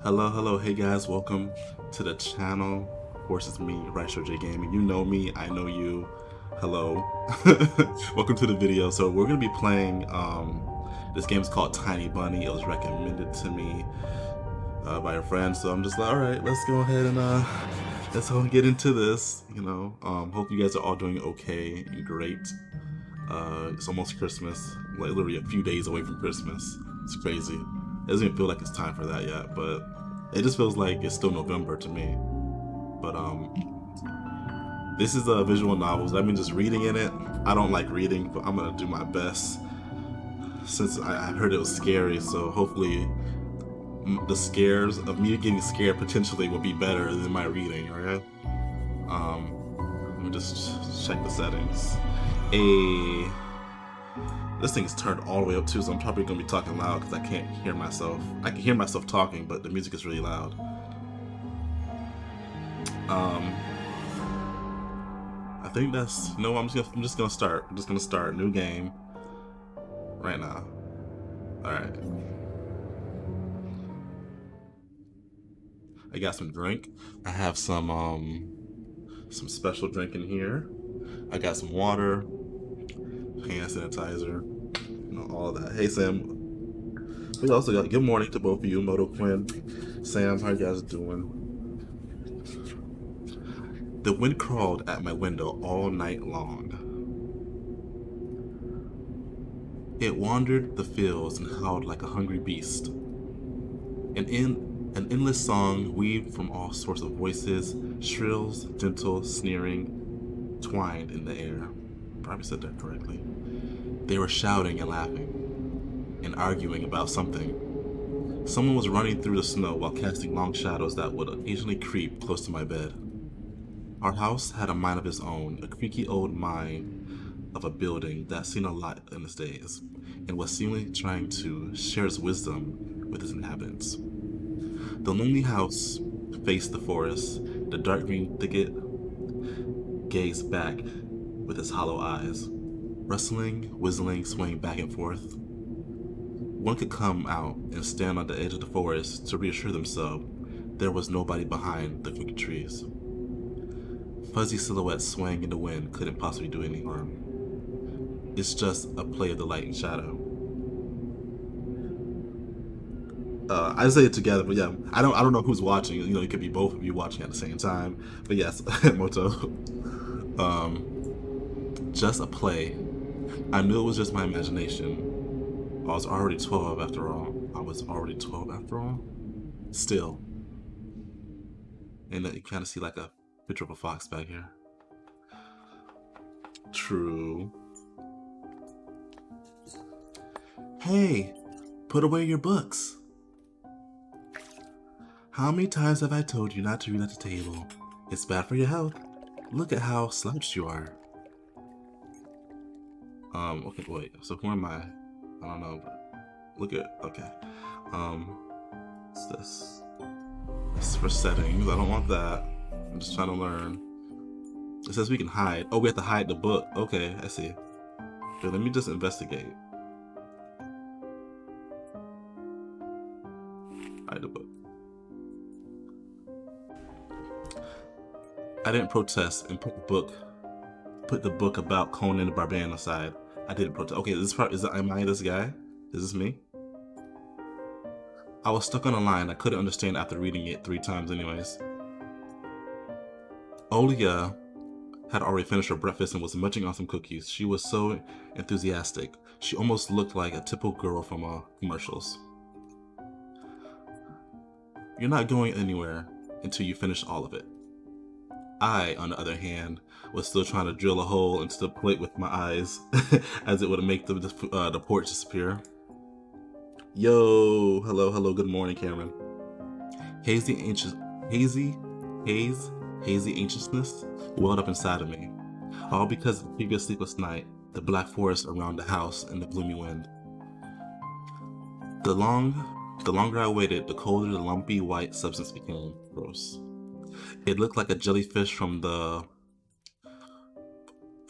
Hello, hey guys, welcome to the channel. Of course, it's me, RyshouJ Gaming. You know me, I know you. Hello. Welcome to the video. So we're gonna be playing, this game's called Tiny Bunny. It was recommended to me by a friend, so I'm just like, alright, let's go ahead and let's go and get into this, you know. Hope you guys are all doing okay and great. It's almost Christmas, like literally a few days away from Christmas. It's crazy. It doesn't even feel like it's time for that yet, but it just feels like it's still November to me. But this is a visual novel. That means just reading in it. I don't like reading, but I'm gonna do my best since I heard it was scary. So hopefully, the scares of me getting scared potentially will be better than my reading. Alright. Let me just check the settings. This thing's turned all the way up too, so I'm probably gonna be talking loud because I can't hear myself. I can hear myself talking, but the music is really loud. I think that's no. I'm just gonna start. I'm just gonna start new game right now. All right. I got some drink. I have some special drink in here. I got some water, hand sanitizer, you know, all that. Hey Sam. We also got good morning to both of you, Moto Quinn, Sam. How you guys doing? The wind crawled at my window all night long. It wandered the fields and howled like a hungry beast. An endless song weaved from all sorts of voices, shrills, gentle, sneering, twined in the air. Probably said that correctly. They were shouting and laughing and arguing about something. Someone was running through the snow while casting long shadows that would occasionally creep close to my bed. Our house had a mind of its own, a creaky old mind of a building that seen a lot in its days, and was seemingly trying to share its wisdom with its inhabitants. The lonely house faced the forest. The dark green thicket gazed back with its hollow eyes, rustling, whistling, swaying back and forth. One could come out and stand on the edge of the forest to reassure themselves there was nobody behind the crooked trees. Fuzzy silhouettes swaying in the wind couldn't possibly do any harm. It's just a play of the light and shadow. I say it together, but yeah, I don't know who's watching. You know, it could be both of you watching at the same time. But yes, Moto. Just a play. I knew it was just my imagination. I was already 12 after all. Still. And you kind of see like a picture of a fox back here. True. Hey, put away your books. How many times have I told you not to read at the table? It's bad for your health. Look at how slouched you are. Okay, wait, so who am I? I don't know, but look at, okay. What's this? This is for settings, I don't want that. I'm just trying to learn. It says we can hide. Oh, we have to hide the book. Okay, I see. Okay, let me just investigate. Hide the book. I didn't protest and put the book about Conan the Barbarian aside. I didn't protest. Okay, am I this guy? Is this me? I was stuck on a line I couldn't understand after reading it 3 times anyways. Olia had already finished her breakfast and was munching on some cookies. She was so enthusiastic. She almost looked like a typical girl from commercials. You're not going anywhere until you finish all of it. I, on the other hand, was still trying to drill a hole into the plate with my eyes as it would make the porch disappear. Yo, hello, good morning, Cameron. Hazy anxiousness welled up inside of me, all because of the previous sleepless night, the black forest around the house, and the gloomy wind. The longer I waited, the colder the lumpy white substance became. Gross. It looked like a jellyfish from the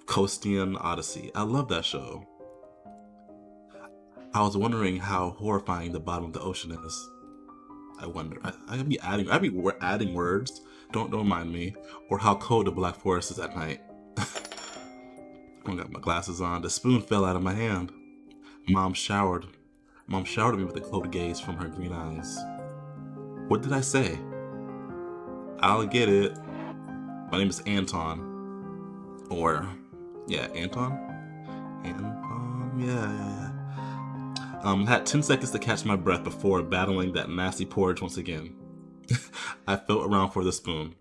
Costian Odyssey. I love that show. I was wondering how horrifying the bottom of the ocean is. I wonder. I'd be adding words. Don't mind me. Or how cold the Black Forest is at night. I got my glasses on. The spoon fell out of my hand. Mom showered me with a cold gaze from her green eyes. What did I say? I'll get it. My name is Anton. Or, yeah, Anton? Anton, yeah. I had 10 seconds to catch my breath before battling that nasty porridge once again. I felt around for the spoon.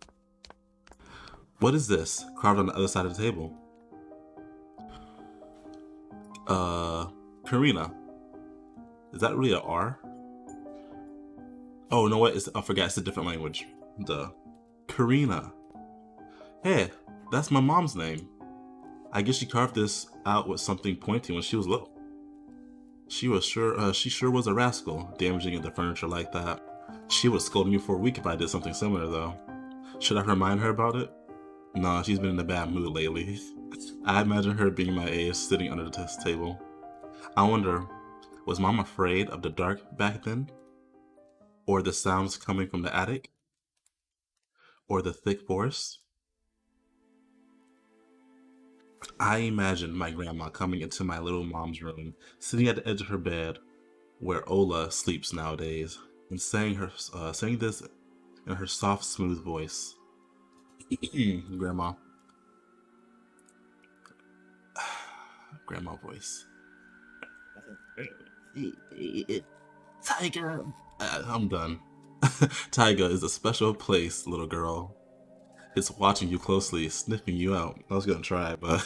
What is this? Carved on the other side of the table. Karina. Is that really a R? Oh, you know what? I forgot. It's a different language. Duh. Karina. Hey, that's my mom's name. I guess she carved this out with something pointy when she was little. She sure was a rascal, damaging the furniture like that. She would scold me for a week if I did something similar, though. Should I remind her about it? Nah, she's been in a bad mood lately. I imagine her being my age, sitting under the test table. I wonder, was Mom afraid of the dark back then? Or the sounds coming from the attic? Or the thick forest? I imagined my grandma coming into my little mom's room, sitting at the edge of her bed, where Ola sleeps nowadays, and saying this in her soft, smooth voice. Grandma voice. Tiger. I'm done. Tiger is a special place, little girl. It's watching you closely, sniffing you out. I was gonna try, but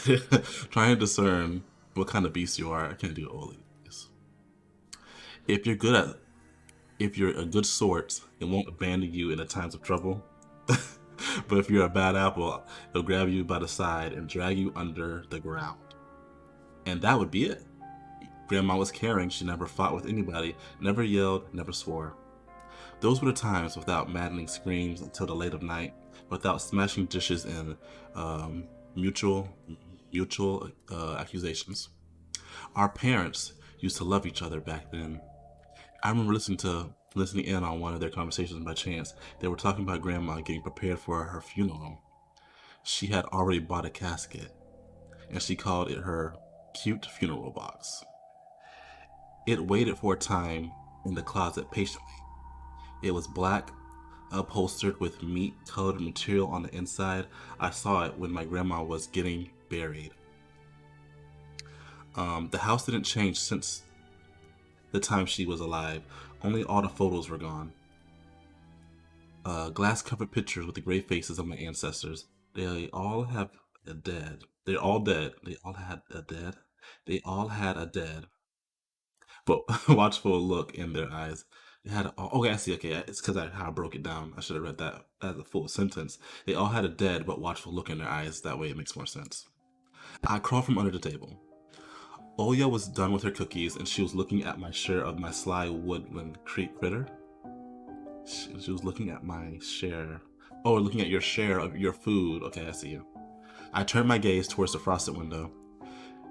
trying to discern what kind of beast you are. I can't do Oli. If you're a good sort, it won't abandon you in the times of trouble. But if you're a bad apple, it'll grab you by the side and drag you under the ground. And that would be it. Grandma was caring. She never fought with anybody, never yelled, never swore. Those were the times without maddening screams until the late of night, without smashing dishes and mutual accusations. Our parents used to love each other back then. I remember listening in on one of their conversations by chance. They were talking about Grandma getting prepared for her funeral. She had already bought a casket, and she called it her cute funeral box. It waited for a time in the closet patiently. It was black, upholstered with meat-colored material on the inside. I saw it when my grandma was getting buried. The house didn't change since the time she was alive. Only all the photos were gone. Glass-covered pictures with the gray faces of my ancestors. They all have a dead. They're all dead. They all had a dead. They all had a dead. But watchful look in their eyes. They had okay, I see. Okay, it's because how I broke it down. I should have read that as a full sentence. They all had a dead but watchful look in their eyes. That way it makes more sense. I crawled from under the table. Oya was done with her cookies, and she was looking at my share of my sly woodland critter. She was looking at my share. Oh, looking at your share of your food. Okay, I see you. I turned my gaze towards the frosted window.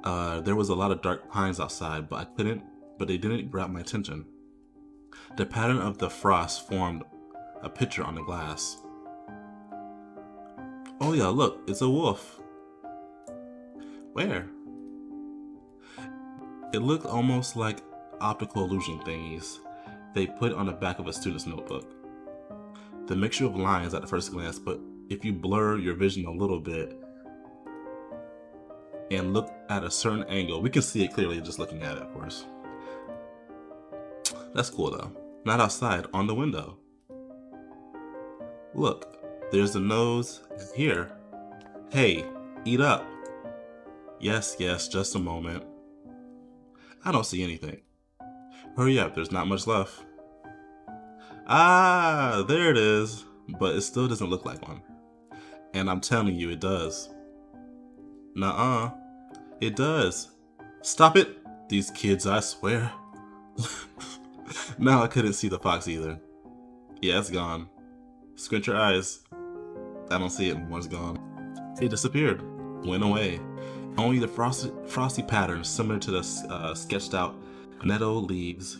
There was a lot of dark pines outside, but they didn't grab my attention. The pattern of the frost formed a picture on the glass. Oh yeah, look, it's a wolf. Where? It looked almost like optical illusion thingies they put on the back of a student's notebook. The mixture of lines at the first glance, but if you blur your vision a little bit and look at a certain angle, we can see it clearly just looking at it, of course. That's cool though. Not outside, on the window. Look, there's the nose here. Hey, eat up. Yes, just a moment. I don't see anything. Hurry up, there's not much left. Ah, there it is. But it still doesn't look like one. And I'm telling you, it does. Nuh-uh. It does. Stop it! These kids, I swear. Now I couldn't see the fox either. Yeah, it's gone. Squint your eyes. I don't see it anymore, it's gone. It disappeared. Went away. Only the frosty pattern, similar to the sketched out nettle leaves,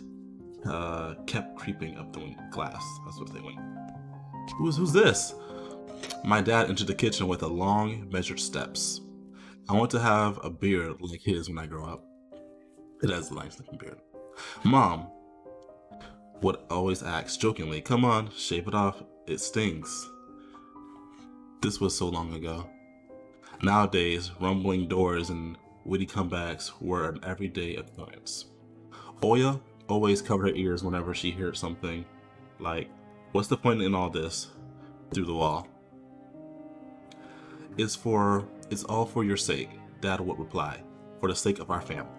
kept creeping up the glass. That's what they went. Who's this? My dad entered the kitchen with a long, measured steps. I want to have a beard like his when I grow up. It has a nice looking beard. Mom would always ask jokingly, "Come on, shave it off. It stings." This was so long ago. Nowadays, rumbling doors and witty comebacks were an everyday occurrence. Oya always covered her ears whenever she heard something like, "What's the point in all this?" through the wall. It's all for your sake," Dad would reply, "for the sake of our family."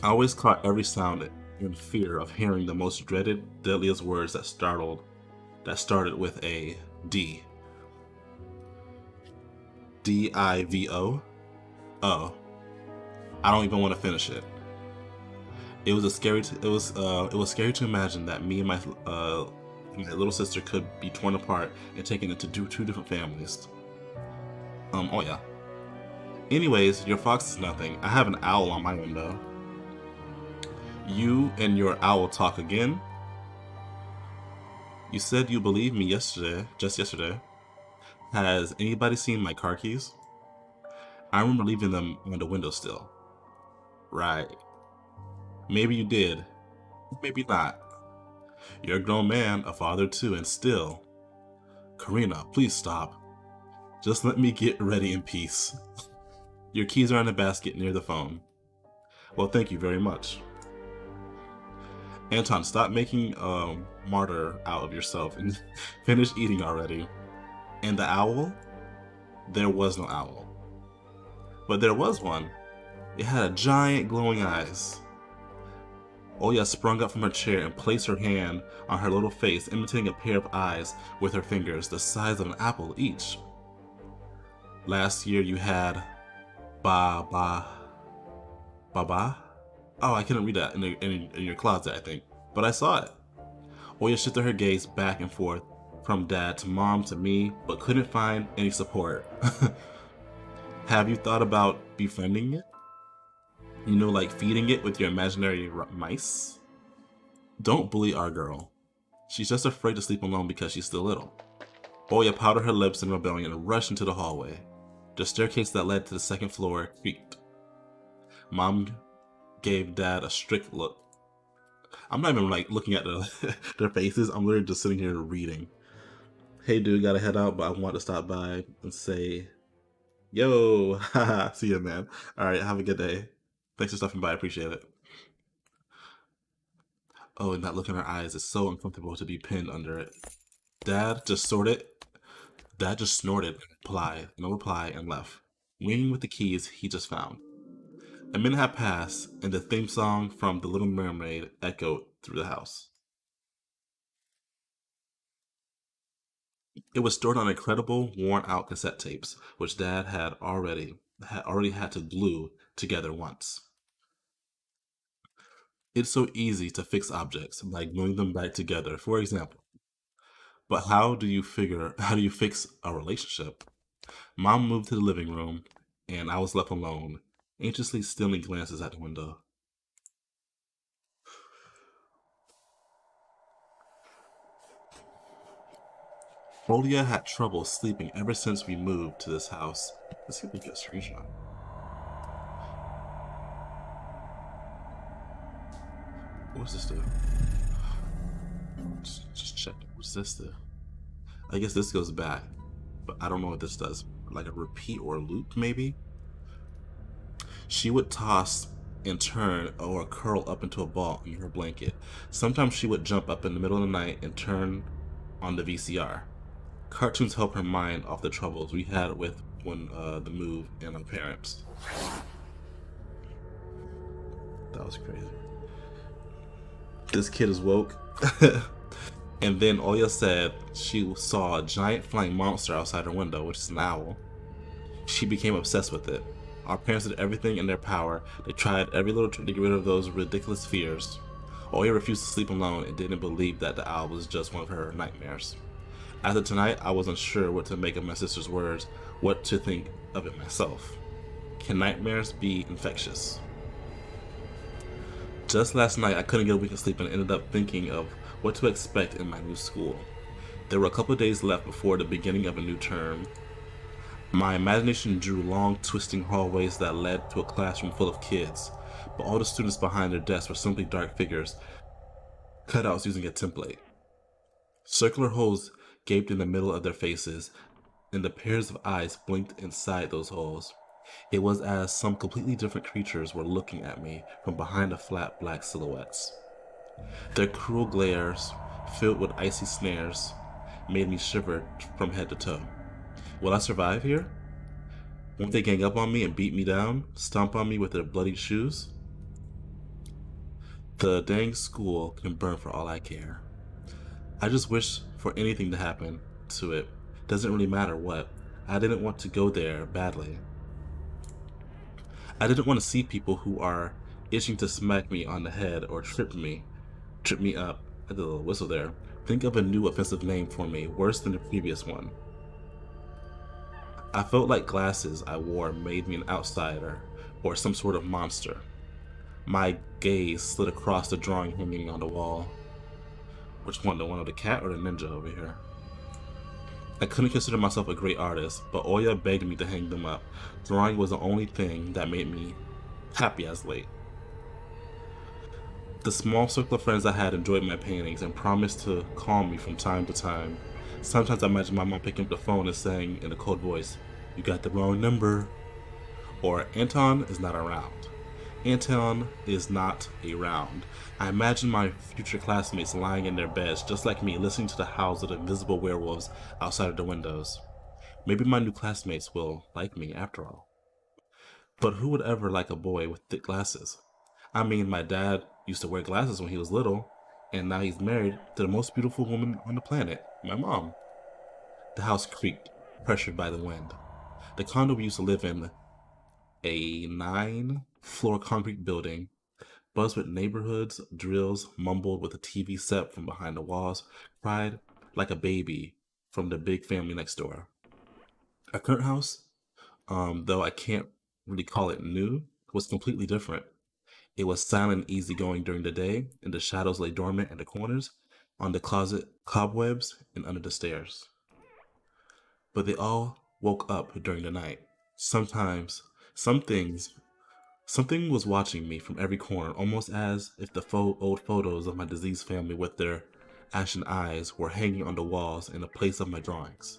I always caught every sound in fear of hearing the most dreaded, deadliest words that started with a D. D-I-V-O? Oh. I don't even want to finish it. It was scary to imagine that me and my little sister could be torn apart and taken into two different families. Oh yeah. Anyways, your fox is nothing. I have an owl on my window. You and your owl talk again? You said you believed me just yesterday. Has anybody seen my car keys? I remember leaving them on the windowsill. Right. Maybe you did. Maybe not. You're a grown man, a father too, and still. Karina, please stop. Just let me get ready in peace. Your keys are in a basket near the phone. Well, thank you very much. Anton, stop making a martyr out of yourself and finish eating already. And the owl? There was no owl. But there was one. It had giant glowing eyes. Oya sprung up from her chair and placed her hand on her little face, imitating a pair of eyes with her fingers the size of an apple each. Last year you had Ba. Oh, I couldn't read that in your closet, I think. But I saw it. Oya shifted her gaze back and forth from Dad to Mom to me, but couldn't find any support. Have you thought about befriending it? You know, like feeding it with your imaginary mice? Don't bully our girl. She's just afraid to sleep alone because she's still little. Oya powdered her lips in rebellion and rushed into the hallway. The staircase that led to the second floor creaked. Mom gave Dad a strict look. I'm not even like looking at their faces. I'm literally just sitting here reading. Hey dude, gotta head out, but I want to stop by and say, yo, haha, see ya, man. Alright, have a good day. Thanks for stopping by, I appreciate it. Oh, and that look in her eyes is so uncomfortable to be pinned under it. Dad just snorted, no reply, and left, ringing with the keys he just found. A minute had passed, and the theme song from The Little Mermaid echoed through the house. It was stored on incredible, worn-out cassette tapes, which Dad had already had to glue together once. It's so easy to fix objects by gluing them back together, for example. But how do you fix a relationship? Mom moved to the living room, and I was left alone, anxiously stealing glances at the window. Olia had trouble sleeping ever since we moved to this house. Let's see if we get a screenshot. What's this do? Just check. What's this do? I guess this goes back, but I don't know what this does. Like a repeat or a loop, maybe? She would toss and turn or curl up into a ball in her blanket. Sometimes she would jump up in the middle of the night and turn on the VCR. Cartoons help her mind off the troubles we had with the move and our parents. That was crazy. This kid is woke. And then Oya said she saw a giant flying monster outside her window, which is an owl. She became obsessed with it. Our parents did everything in their power. They tried every little trick to get rid of those ridiculous fears. Oya refused to sleep alone and didn't believe that the owl was just one of her nightmares. After tonight, I wasn't sure what to make of my sister's words, what to think of it myself. Can nightmares be infectious? Just last night, I couldn't get a wink of sleep and ended up thinking of what to expect in my new school. There were a couple of days left before the beginning of a new term. My imagination drew long, twisting hallways that led to a classroom full of kids, but all the students behind their desks were simply dark figures, cutouts using a template. Circular holes gaped in the middle of their faces, and the pairs of eyes blinked inside those holes. It was as some completely different creatures were looking at me from behind the flat black silhouettes. Their cruel glares, filled with icy snares, made me shiver from head to toe. Will I survive here? Won't they gang up on me and beat me down, stomp on me with their bloody shoes? The dang school can burn for all I care. I just wish for anything to happen to it. Doesn't really matter what. I didn't want to go there badly. I didn't want to see people who are itching to smack me on the head or trip me up. I did a little whistle there. Think of a new offensive name for me, worse than the previous one. I felt like glasses I wore made me an outsider or some sort of monster. My gaze slid across the drawing hanging on the wall. Which one, the one of the cat or the ninja over here? I couldn't consider myself a great artist, but Oya begged me to hang them up. Drawing was the only thing that made me happy as late. The small circle of friends I had enjoyed my paintings and promised to call me from time to time. Sometimes I imagine my mom picking up the phone and saying in a cold voice, "You got the wrong number." Or, "Anton is not around." Anton is not around. I imagine my future classmates lying in their beds, just like me, listening to the howls of the invisible werewolves outside of the windows. Maybe my new classmates will like me after all. But who would ever like a boy with thick glasses? I mean, my dad used to wear glasses when he was little, and now he's married to the most beautiful woman on the planet, my mom. The house creaked, pressured by the wind. The condo we used to live in, a 9-floor concrete building, buzzed with neighborhoods, drills, mumbled with a TV set from behind the walls, cried like a baby from the big family next door. Our current house, though I can't really call it new, was completely different. It was silent and easygoing during the day, and the shadows lay dormant in the corners, on the closet cobwebs, and under the stairs. But they all woke up during the night. Sometimes, something was watching me from every corner, almost as if the old photos of my diseased family with their ashen eyes were hanging on the walls in the place of my drawings.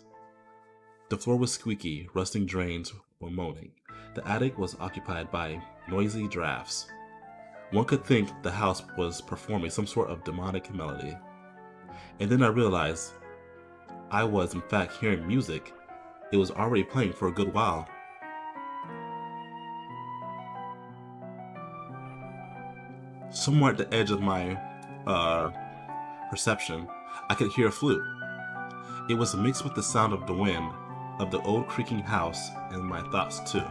The floor was squeaky, rusting drains were moaning. The attic was occupied by noisy drafts. One could think the house was performing some sort of demonic melody. And then I realized I was in fact hearing music. It was already playing for a good while. Somewhere at the edge of my perception, I could hear a flute. It was mixed with the sound of the wind, of the old creaking house, and my thoughts too.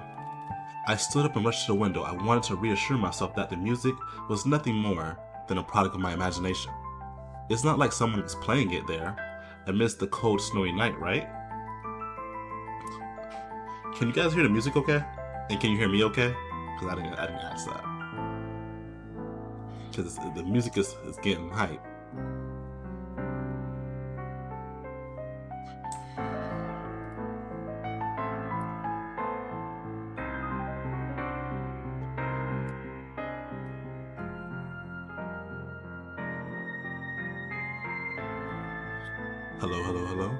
I stood up and rushed to the window. I wanted to reassure myself that the music was nothing more than a product of my imagination. It's not like someone was playing it there, amidst the cold, snowy night, right? Can you guys hear the music okay? And can you hear me okay? Because I didn't ask that. Because the music is getting hype. Hello, hello, hello.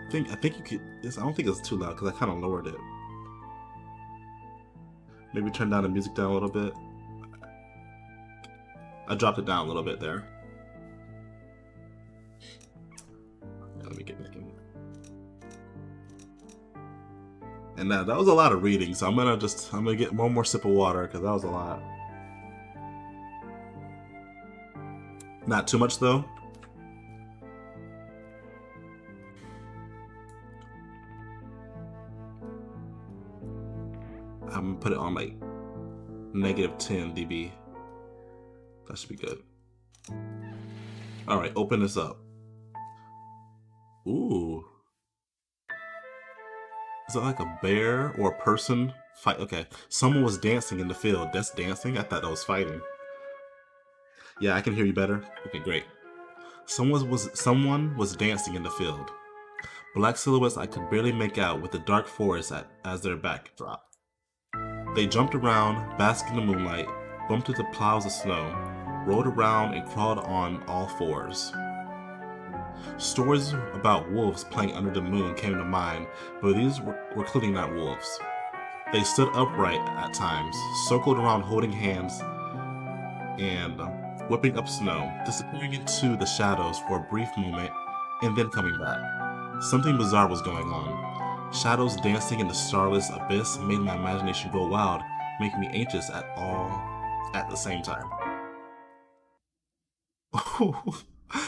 I think you could. I don't think it's too loud because I kind of lowered it. Maybe turn down the music down a little bit. I dropped it down a little bit there. Yeah, let me get back in. And now that was a lot of reading, so I'm gonna get one more sip of water because that was a lot. Not too much though. I'm gonna put it on like -10 dB. That should be good. Alright, open this up. Ooh. Is it like a bear or a person fight? Okay, someone was dancing in the field. That's dancing? I thought that was fighting. Yeah, I can hear you better. Okay, great. Someone was dancing in the field. Black silhouettes I could barely make out with the dark forest as their backdrop. They jumped around, basked in the moonlight, bumped into piles of snow, rolled around, and crawled on all fours. Stories about wolves playing under the moon came to mind, but these were clearly not wolves. They stood upright at times, circled around holding hands, and whipping up snow, disappearing into the shadows for a brief moment, and then coming back. Something bizarre was going on. Shadows dancing in the starless abyss made my imagination go wild, making me anxious at the same time.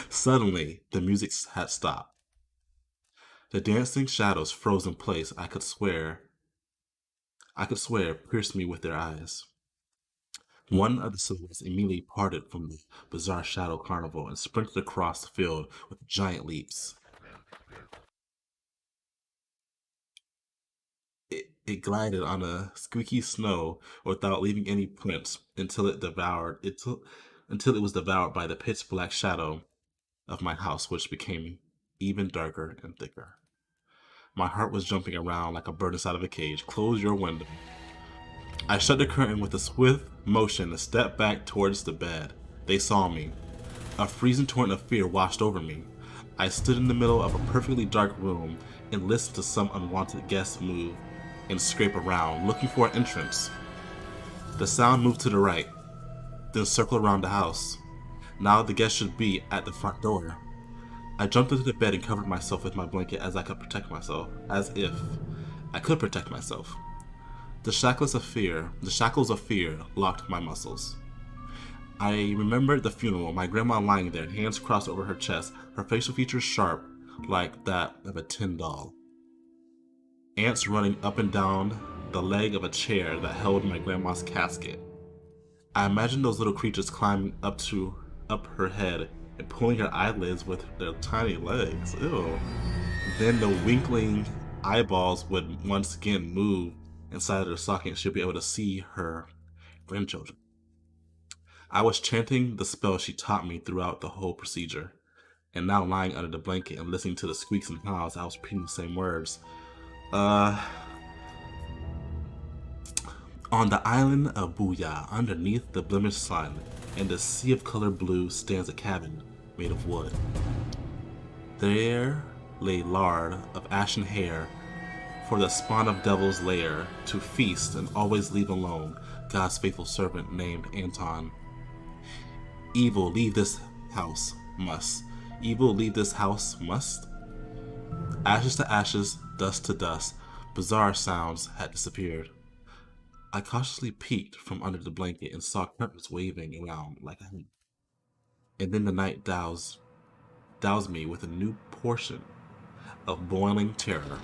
Suddenly, the music had stopped. The dancing shadows froze in place. I could swear, pierced me with their eyes. One of the silhouettes immediately parted from the bizarre shadow carnival and sprinted across the field with giant leaps. It glided on a squeaky snow without leaving any prints until it was devoured by the pitch black shadow of my house, which became even darker and thicker. My heart was jumping around like a bird inside of a cage. Close your window. I shut the curtain with a swift motion and stepped back towards the bed. They saw me. A freezing torrent of fear washed over me. I stood in the middle of a perfectly dark room and listened to some unwanted guests move and scrape around, looking for an entrance. The sound moved to the right, then circled around the house. Now the guest should be at the front door. I jumped into the bed and covered myself with my blanket as if I could protect myself. The shackles of fear locked my muscles. I remembered the funeral, my grandma lying there, hands crossed over her chest, her facial features sharp, like that of a tin doll. Ants running up and down the leg of a chair that held my grandma's casket. I imagined those little creatures climbing up her head and pulling her eyelids with their tiny legs. Ew. Then the winkling eyeballs would once again move inside of her socket and she'll be able to see her grandchildren. I was chanting the spell she taught me throughout the whole procedure, and now lying under the blanket and listening to the squeaks and howls, I was repeating the same words. On the island of Booyah, underneath the blemished sun, and the sea of color blue, stands a cabin made of wood. There lay lard of ashen hair for the spawn of devil's lair to feast and always leave alone God's faithful servant named Anton. Evil leave this house must. Evil leave this house must. Ashes to ashes, dust to dust, bizarre sounds had disappeared. I cautiously peeked from under the blanket and saw curtains waving around like a hen. And then the night doused me with a new portion of boiling terror.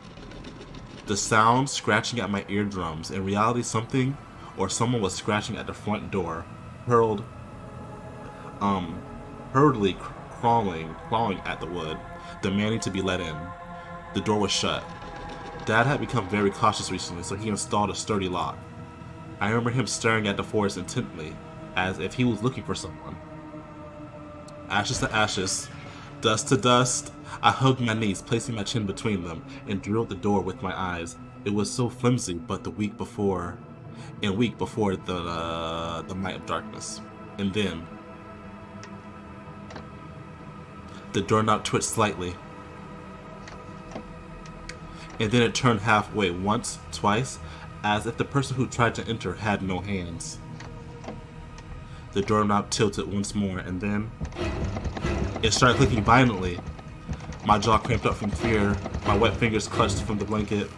The sound scratching at my eardrums. In reality, something or someone was scratching at the front door, hurriedly clawing at the wood, demanding to be let in. The door was shut. Dad had become very cautious recently, so he installed a sturdy lock. I remember him staring at the forest intently, as if he was looking for someone. Ashes to ashes, dust to dust, I hugged my knees, placing my chin between them, and drilled the door with my eyes. It was so flimsy, but weak before the night of darkness. And then the doorknob twitched slightly, and then it turned halfway, once, twice, as if the person who tried to enter had no hands. The doorknob tilted once more, and then it started clicking violently. My jaw cramped up from fear, my wet fingers clutched from the blanket.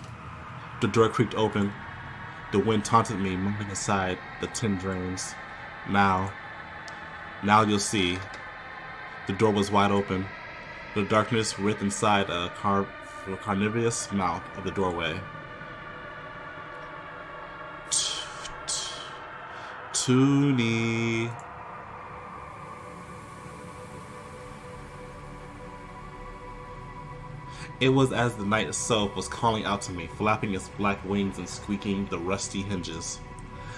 The door creaked open. The wind taunted me, moving aside the tin drains. Now you'll see. The door was wide open. The darkness writhed inside a carnivorous mouth of the doorway. Toonie. It was as the night itself was calling out to me, flapping its black wings and squeaking the rusty hinges.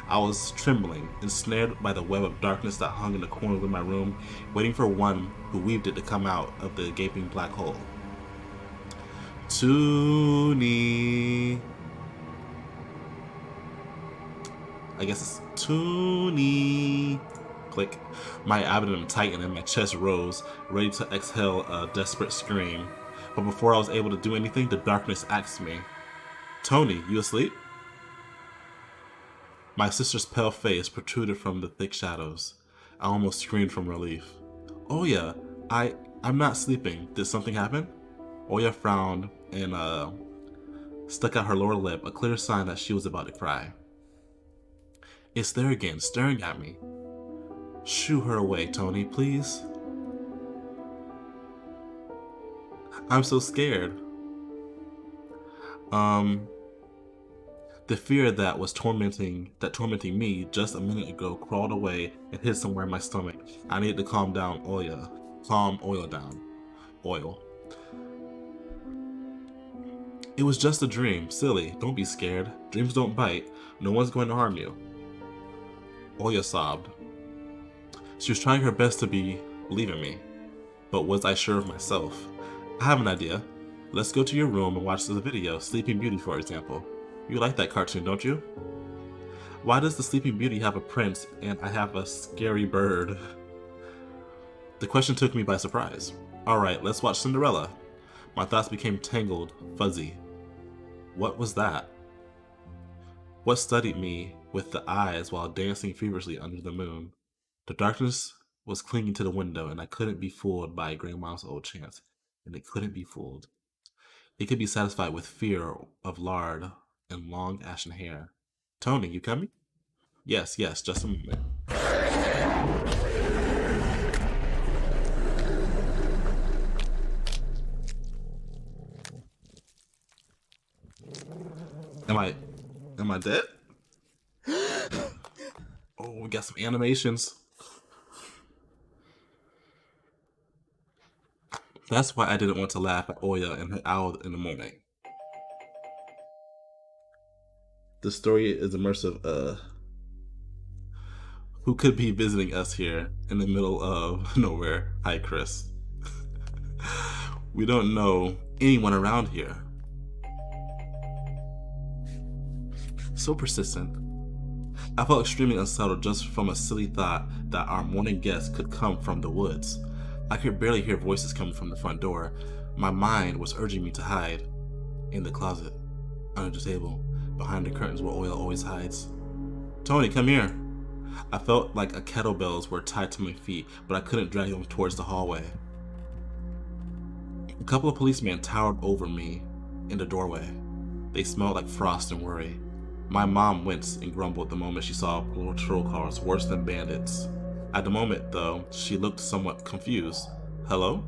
I was trembling, ensnared by the web of darkness that hung in the corners of my room, waiting for one who weaved it to come out of the gaping black hole. Toonie. I guess it's Toonie. Click. My abdomen tightened and my chest rose, ready to exhale a desperate scream. But before I was able to do anything, the darkness asked me, "Tony, you asleep?" My sister's pale face protruded from the thick shadows. I almost screamed from relief. "Oya, I'm not sleeping. Did something happen?" Oya frowned and stuck out her lower lip, a clear sign that she was about to cry. "It's there again, staring at me." "Shoo her away, Tony, please." "I'm so scared." The fear that was tormenting me just a minute ago crawled away and hid somewhere in my stomach. I needed to calm Oil down. Oil. "It was just a dream. Silly. Don't be scared. Dreams don't bite. No one's going to harm you." Oya sobbed. She was trying her best to believe in me. But was I sure of myself? "I have an idea. Let's go to your room and watch the video, Sleeping Beauty, for example. You like that cartoon, don't you?" "Why does the Sleeping Beauty have a prince and I have a scary bird?" The question took me by surprise. "Alright, let's watch Cinderella." My thoughts became tangled, fuzzy. What was that? What studied me with the eyes while dancing feverishly under the moon? The darkness was clinging to the window, and I couldn't be fooled by Grandma's old chant. And it couldn't be fooled. It could be satisfied with fear of lard and long ashen hair. "Tony, you coming?" Yes, just a moment." Am I dead? Oh, we got some animations. That's why I didn't want to laugh at Oya and her owl in the morning. The story is immersive. Who could be visiting us here in the middle of nowhere? Hi, Chris. We don't know anyone around here. So persistent. I felt extremely unsettled just from a silly thought that our morning guest could come from the woods. I could barely hear voices coming from the front door. My mind was urging me to hide. In the closet, under the table, behind the curtains where Oil always hides. "Tony, come here." I felt like kettlebells were tied to my feet, but I couldn't drag them towards the hallway. A couple of policemen towered over me in the doorway. They smelled like frost and worry. My mom winced and grumbled the moment she saw patrol cars worse than bandits. At the moment, though, she looked somewhat confused. "Hello?"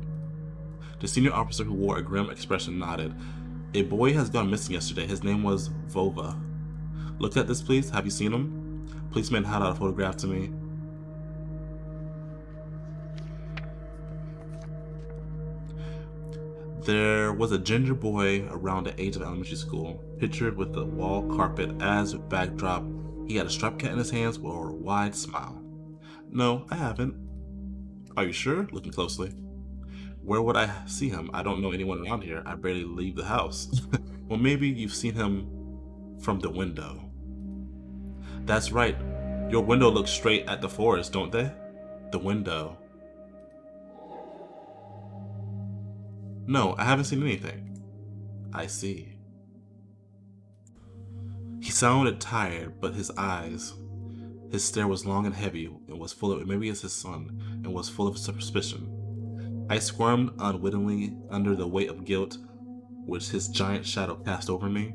The senior officer who wore a grim expression nodded. "A boy has gone missing yesterday. His name was Vova." "Look at this, please. Have you seen him?" Policeman held out a photograph to me. There was a ginger boy around the age of elementary school, pictured with the wall carpet as backdrop. He had a striped cat in his hands or a wide smile. "No, I haven't." "Are you sure?" Looking closely. "Where would I see him? I don't know anyone around here. I barely leave the house." "Well, maybe you've seen him from the window." "That's right. Your window looks straight at the forest, don't they?" "The window." "No, I haven't seen anything." "I see." He sounded tired, but his stare was long and heavy and was full of, maybe it's his son, and was full of suspicion. I squirmed unwittingly under the weight of guilt which his giant shadow cast over me.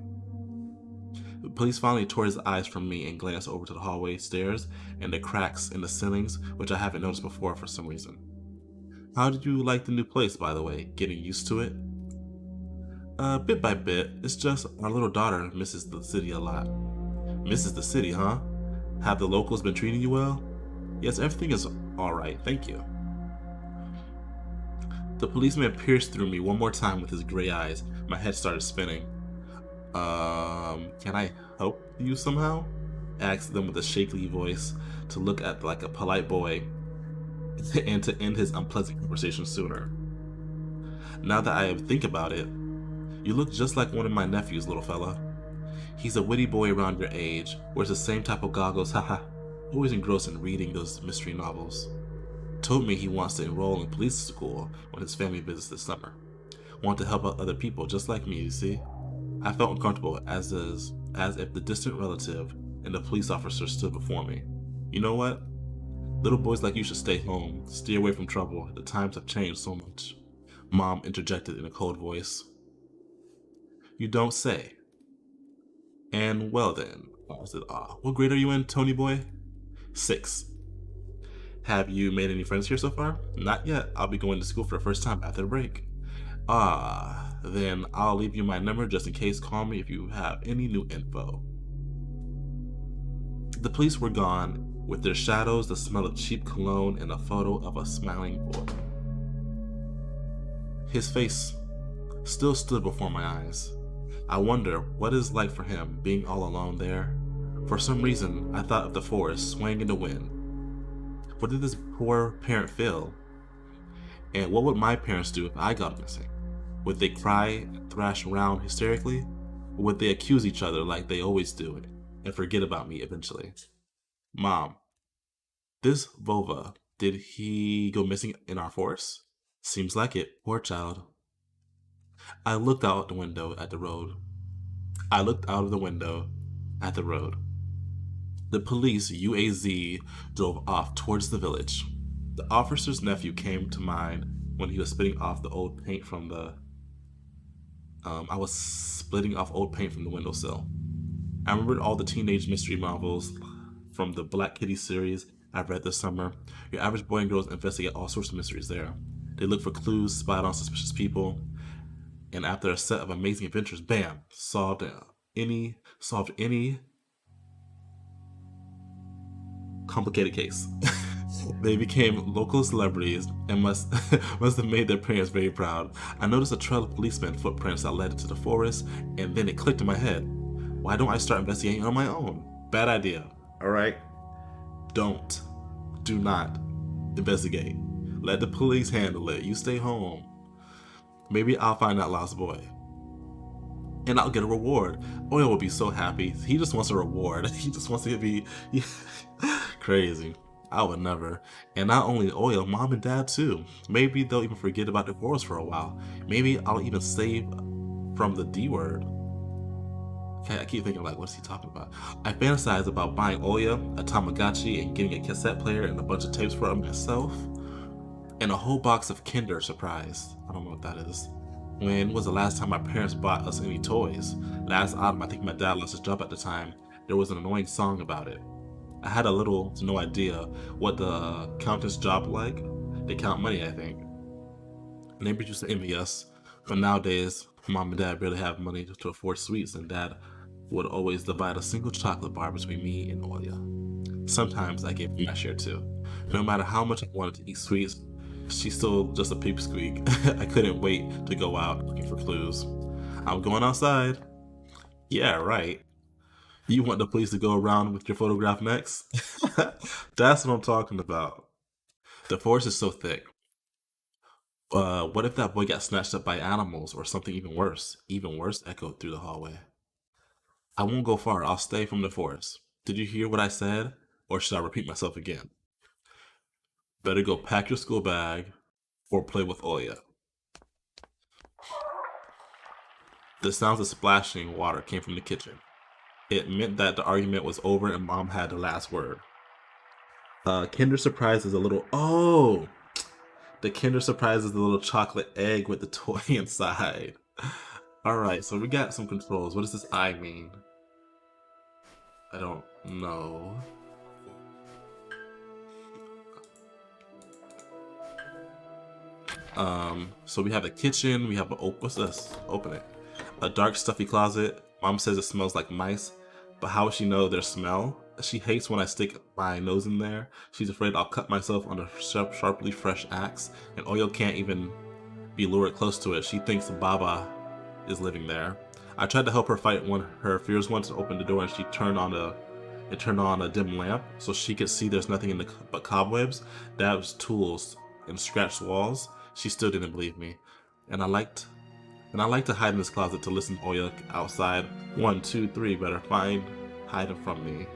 The police finally tore his eyes from me and glanced over to the hallway stairs and the cracks in the ceilings, which I haven't noticed before for some reason. "How did you like the new place, by the way? Getting used to it?" Bit by bit. It's just our little daughter misses the city a lot." "Misses the city, huh? Have the locals been treating you well?" "Yes, everything is alright, thank you." The policeman pierced through me one more time with his gray eyes. My head started spinning. Can I help you somehow?" asked them with a shaky voice to look at like a polite boy and to end his unpleasant conversation sooner. Now that I think about it, you look just like one of my nephews, little fella. He's a witty boy around your age, wears the same type of goggles, haha, always engrossed in reading those mystery novels. Told me he wants to enroll in police school when his family visits this summer. Want to help out other people just like me, you see? I felt uncomfortable as if the distant relative and the police officer stood before me. You know what? Little boys like you should stay home, stay away from trouble. The times have changed so much. Mom interjected in a cold voice. You don't say. And well then, I said, what grade are you in, Tony boy? 6. Have you made any friends here so far? Not yet. I'll be going to school for the first time after the break. Then I'll leave you my number just in case. Call me if you have any new info. The police were gone, with their shadows, the smell of cheap cologne, and a photo of a smiling boy. His face still stood before my eyes. I wonder what it's like for him being all alone there. For some reason, I thought of the forest swaying in the wind. What did this poor parent feel? And what would my parents do if I got missing? Would they cry and thrash around hysterically? Or would they accuse each other like they always do and forget about me eventually? Mom, this Vova, did he go missing in our forest? Seems like it, poor child. I looked out the window at the road. The police UAZ drove off towards the village. The officer's nephew came to mind when he was splitting off the old paint from the windowsill. I remembered all the teenage mystery novels from the Black Kitty series I've read this summer. Your average boy and girls investigate all sorts of mysteries there. They look for clues, spied on suspicious people, and after a set of amazing adventures, bam, solved any complicated case. They became local celebrities and must have made their parents very proud. I noticed a trail of policemen footprints that led into the forest, and then it clicked in my head. Why don't I start investigating on my own? Bad idea. Alright? Do not investigate. Let the police handle it. You stay home. Maybe I'll find that lost boy. And I'll get a reward. Oil will be so happy. He just wants a reward. He just wants to be crazy. I would never. And not only Oil, Mom and Dad too. Maybe they'll even forget about divorce for a while. Maybe I'll even save from the D word. Okay, I keep thinking like, what's he talking about? I fantasize about buying Oya, a Tamagotchi, and getting a cassette player and a bunch of tapes for myself. And a whole box of Kinder Surprise. I don't know what that is. When was the last time my parents bought us any toys? Last autumn, I think my dad lost his job at the time. There was an annoying song about it. I had a little to no idea what the accountant's job like. They count money, I think. Neighbors used to envy us, but nowadays, Mom and Dad barely have money to afford sweets, and Dad would always divide a single chocolate bar between me and Oya. Sometimes I gave him my share too. No matter how much I wanted to eat sweets, she's still just a pipsqueak. I couldn't wait to go out looking for clues. I'm going outside. Yeah, right. You want the police to go around with your photograph next? That's what I'm talking about. The forest is so thick. What if that boy got snatched up by animals or something even worse? Even worse echoed through the hallway. I won't go far. I'll stay from the forest. Did you hear what I said? Or should I repeat myself again? Better go pack your school bag or play with Oya. The sounds of splashing water came from the kitchen. It meant that the argument was over and Mom had the last word. Kinder Surprise is a little... Oh! The Kinder Surprise is the little chocolate egg with the toy inside. Alright, so we got some controls. What does this I mean? I don't know. So we have a kitchen, we have a, what's this? Open it. A dark stuffy closet. Mom says it smells like mice, but how would she know their smell? She hates when I stick my nose in there. She's afraid I'll cut myself on a sharply fresh axe, and Oyo can't even be lured close to it. She thinks Baba is living there. I tried to help her fight her fears once to open the door, and she turned on the and turned on a dim lamp so she could see there's nothing in the but cobwebs, dabs tools, and scratched walls, she still didn't believe me. And I liked to hide in this closet to listen to Oya outside. 1, 2, 3, better hide from me.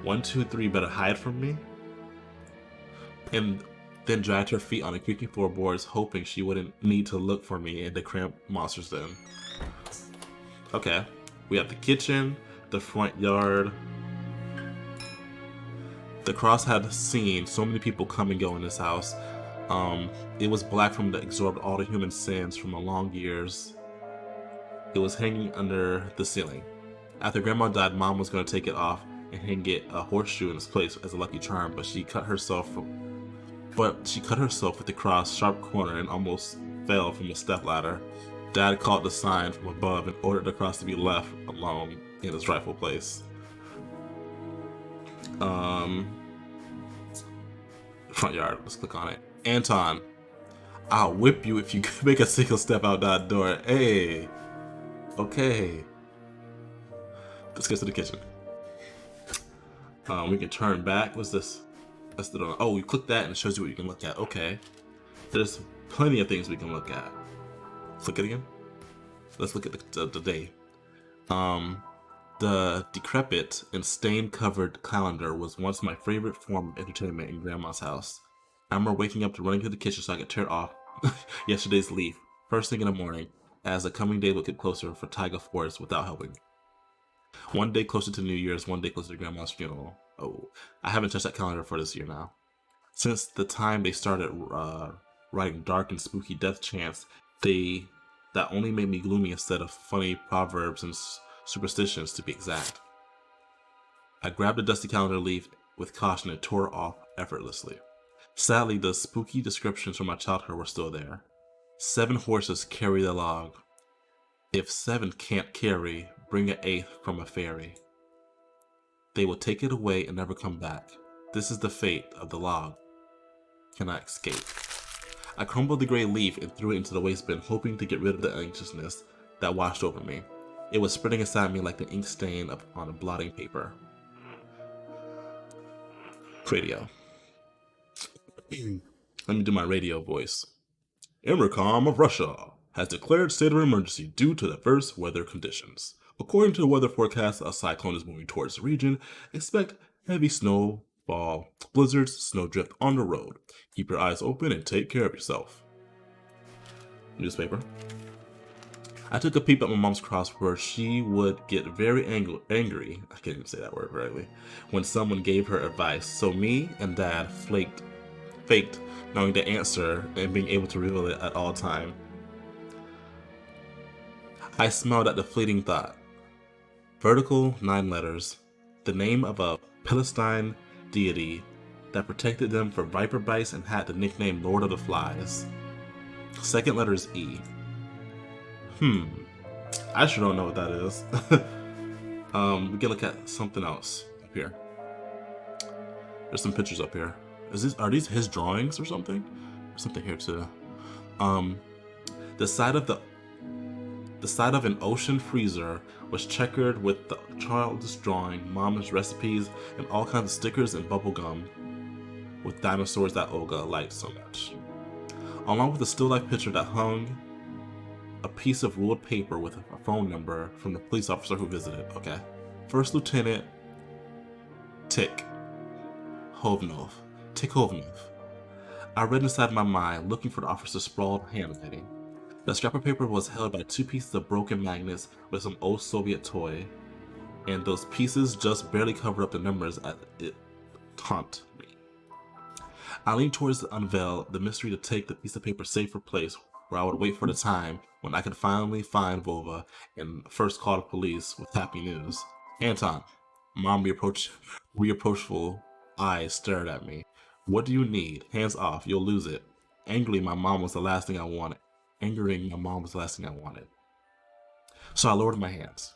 1, 2, 3, better hide from me. And then dragged her feet on the creaking floorboards, hoping she wouldn't need to look for me in the cramped monster's den. Okay, we have the kitchen, the front yard. The Cross had seen so many people come and go in this house. It was black from the absorbed all the human sins from the long years. It was hanging under the ceiling. After Grandma died, Mom was going to take it off and hang it a horseshoe in its place as a lucky charm, but she cut herself with the cross sharp corner and almost fell from the stepladder. Dad caught the sign from above and ordered the cross to be left alone in its rightful place. Front yard, let's click on it. Anton, I'll whip you if you make a single step out that door. Hey, okay. Let's get to the kitchen. We can turn back. What's this? That's the door. Oh, you click that and it shows you what you can look at. Okay. There's plenty of things we can look at. Click it again. Let's look at the day. The decrepit and stain-covered calendar was once my favorite form of entertainment in Grandma's house. I remember waking up to running to the kitchen so I could tear off yesterday's leaf first thing in the morning, as the coming day would get closer for Taiga Forest without helping. One day closer to New Year's, one day closer to Grandma's funeral. Oh, I haven't touched that calendar for this year now. Since the time they started writing dark and spooky death chants, that only made me gloomy instead of funny proverbs and superstitions, to be exact. I grabbed a dusty calendar leaf with caution and tore it off effortlessly. Sadly, the spooky descriptions from my childhood were still there. 7 horses carry the log. If 7 can't carry, bring an 8th from a fairy. They will take it away and never come back. This is the fate of the log. Cannot escape. I crumbled the gray leaf and threw it into the waste bin, hoping to get rid of the anxiousness that washed over me. It was spreading inside me like the ink stain on a blotting paper. Radio. Let me do my radio voice. Emercom of Russia has declared state of emergency due to the adverse weather conditions. According to the weather forecast, a cyclone is moving towards the region. Expect heavy snowfall, blizzards, snowdrift on the road. Keep your eyes open and take care of yourself. Newspaper. I took a peep at my mom's cross where she would get very angry, I can't even say that word correctly, when someone gave her advice. So me and Dad faked knowing the answer and being able to reveal it at all time. I smiled at the fleeting thought. Vertical 9 letters, the name of a Philistine deity that protected them from viper bites and had the nickname Lord of the Flies. Second letter is E. I sure don't know what that is. We can look at something else up here. There's some pictures up here. Are these his drawings or something? There's something here too. The side of an ocean freezer was checkered with the child's drawing, Mama's recipes, and all kinds of stickers and bubble gum with dinosaurs that Olga liked so much. Along with a still life picture that hung a piece of ruled paper with a phone number from the police officer who visited. Okay. First Lieutenant Tikhovnov. I read inside my mind, looking for the officer's sprawled handwriting. The scrap of paper was held by 2 pieces of broken magnets with some old Soviet toy, and those pieces just barely covered up the numbers as it taunted me. I leaned towards the unveil, the mystery to take the piece of paper safer place where I would wait for the time when I could finally find Vova and first call the police with happy news. Anton, Mom reproachful eyes stared at me. What do you need? Hands off, you'll lose it. Angering my mom was the last thing I wanted. So I lowered my hands.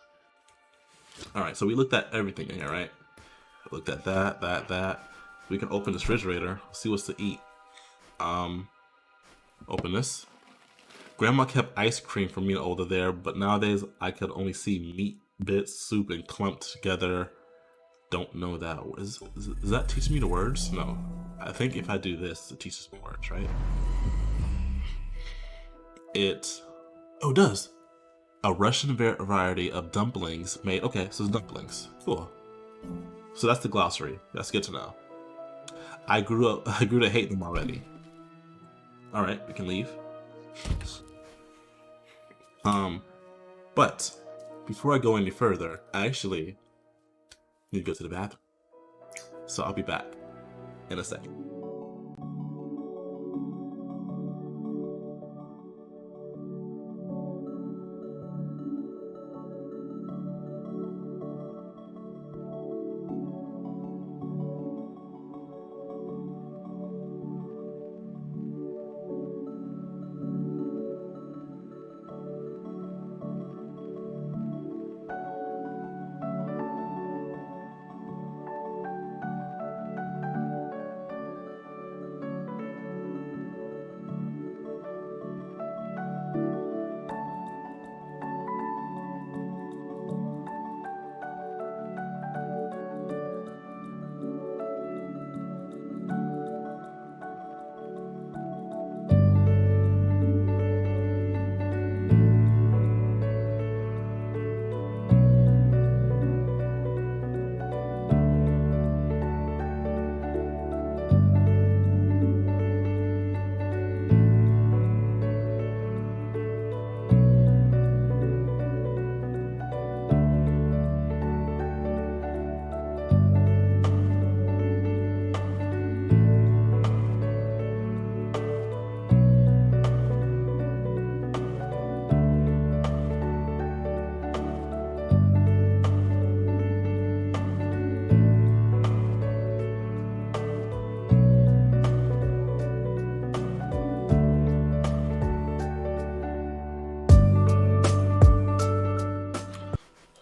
Alright, so we looked at everything in here, right? We looked at that. We can open this refrigerator, see what's to eat. Open this. Grandma kept ice cream for me and Olga there, but nowadays I could only see meat bits, soup, and clumped together Don't know that. Does that teach me the words? No. I think if I do this, it teaches me words, right? Oh, it does. A Russian variety of dumplings made. Okay, so it's dumplings. Cool. So that's the glossary. That's good to know. I grew to hate them already. All right, we can leave. But before I go any further, I actually need to go to the bathroom. So I'll be back in a second.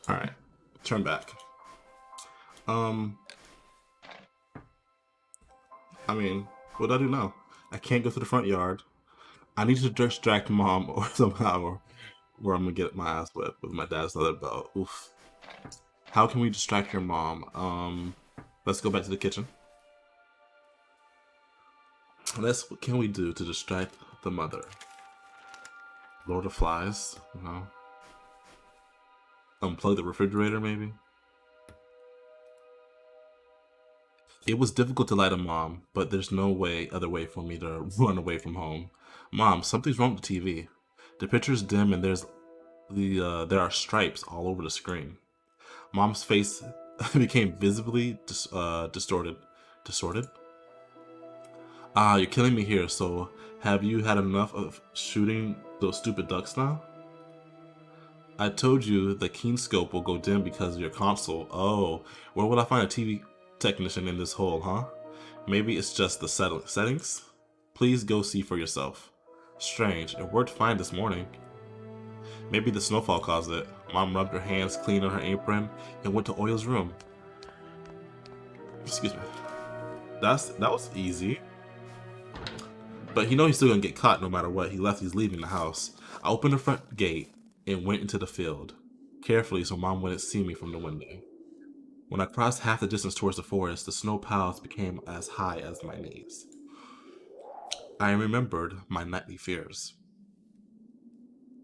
All right, turn back. I mean, what do I do now? I can't go to the front yard. I need to distract mom or somehow, or I'm gonna get my ass wet with my dad's leather belt. Oof. How can we distract your mom? Let's go back to the kitchen. What can we do to distract the mother? Lord of Flies? No. Unplug the refrigerator, maybe? It was difficult to lie to mom, but there's no other way for me to run away from home. Mom, something's wrong with the TV. The picture's dim and there are stripes all over the screen. Mom's face became visibly distorted. Distorted? Ah, you're killing me here, so have you had enough of shooting those stupid ducks now? I told you the keen scope will go dim because of your console. Oh, where would I find a TV technician in this hole, huh? Maybe it's just the settings? Please go see for yourself. Strange, it worked fine this morning. Maybe the snowfall caused it. Mom rubbed her hands clean on her apron and went to Oil's room. Excuse me. That was easy. But he's still gonna get caught no matter what. He's leaving the house. I opened the front gate and went into the field, carefully so Mom wouldn't see me from the window. When I crossed half the distance towards the forest, the snow piles became as high as my knees. I remembered my nightly fears.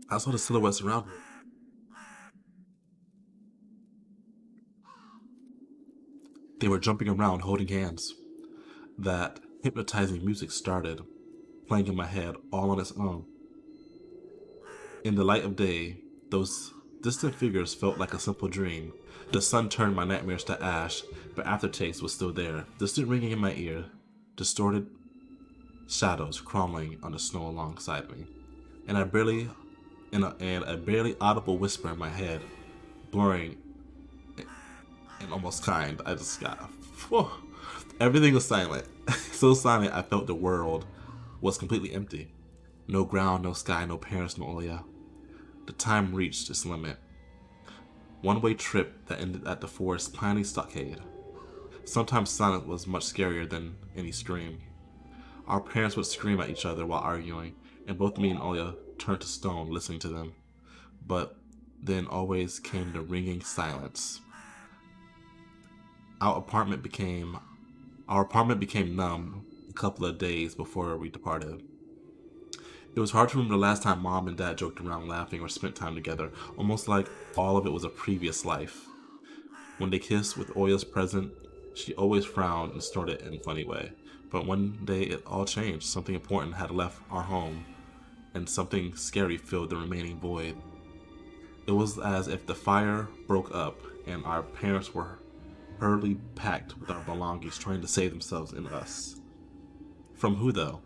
I saw the silhouettes around me. They were jumping around, holding hands. That hypnotizing music started playing in my head all on its own. In the light of day, those distant figures felt like a simple dream. The sun turned my nightmares to ash, but aftertaste was still there, distant ringing in my ear, distorted shadows crawling on the snow alongside me, and a barely audible whisper in my head, blurring and almost kind. I just got, whew. Everything was silent, so silent I felt the world was completely empty. No ground, no sky, no parents, no Oya. The time reached its limit. One-way trip that ended at the forest tiny stockade. Sometimes silence was much scarier than any scream. Our parents would scream at each other while arguing, and both me and Oya turned to stone listening to them. But then always came the ringing silence. Our apartment became our apartment became numb a couple of days before we departed. It was hard to remember the last time Mom and Dad joked around laughing or spent time together, almost like all of it was a previous life. When they kissed with Oya's present, she always frowned and snorted in a funny way. But one day it all changed. Something important had left our home, and something scary filled the remaining void. It was as if the fire broke up, and our parents were hurriedly packed with our belongings, trying to save themselves and us. From who, though?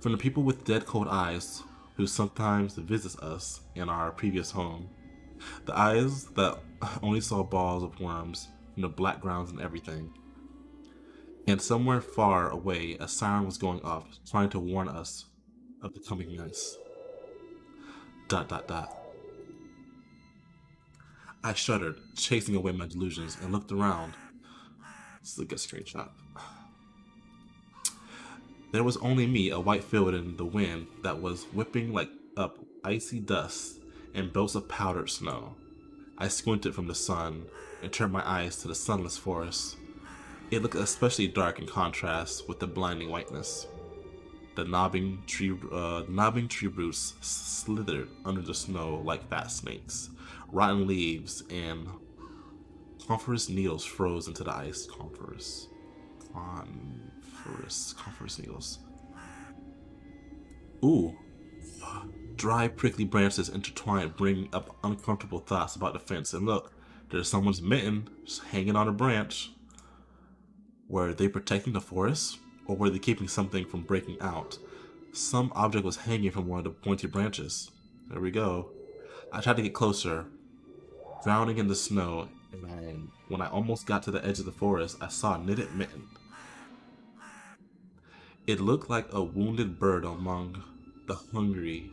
From the people with dead cold eyes who sometimes visit us in our previous home. The eyes that only saw balls of worms, black grounds and everything. And somewhere far away, a siren was going off, trying to warn us of the coming menace. ... I shuddered, chasing away my delusions, and looked around. This is a good screenshot. There was only me, a white field in the wind that was whipping like up icy dust and belts of powdered snow. I squinted from the sun and turned my eyes to the sunless forest. It looked especially dark in contrast with the blinding whiteness. The knobbing tree roots slithered under the snow like fat snakes. Rotten leaves and coniferous needles froze into the ice. Coniferous needles. Ooh. Dry, prickly branches intertwined, bringing up uncomfortable thoughts about the fence. And look, there's someone's mitten just hanging on a branch. Were they protecting the forest? Or were they keeping something from breaking out? Some object was hanging from one of the pointy branches. There we go. I tried to get closer, drowning in the snow, and when I almost got to the edge of the forest, I saw a knitted mitten. It looked like a wounded bird among the hungering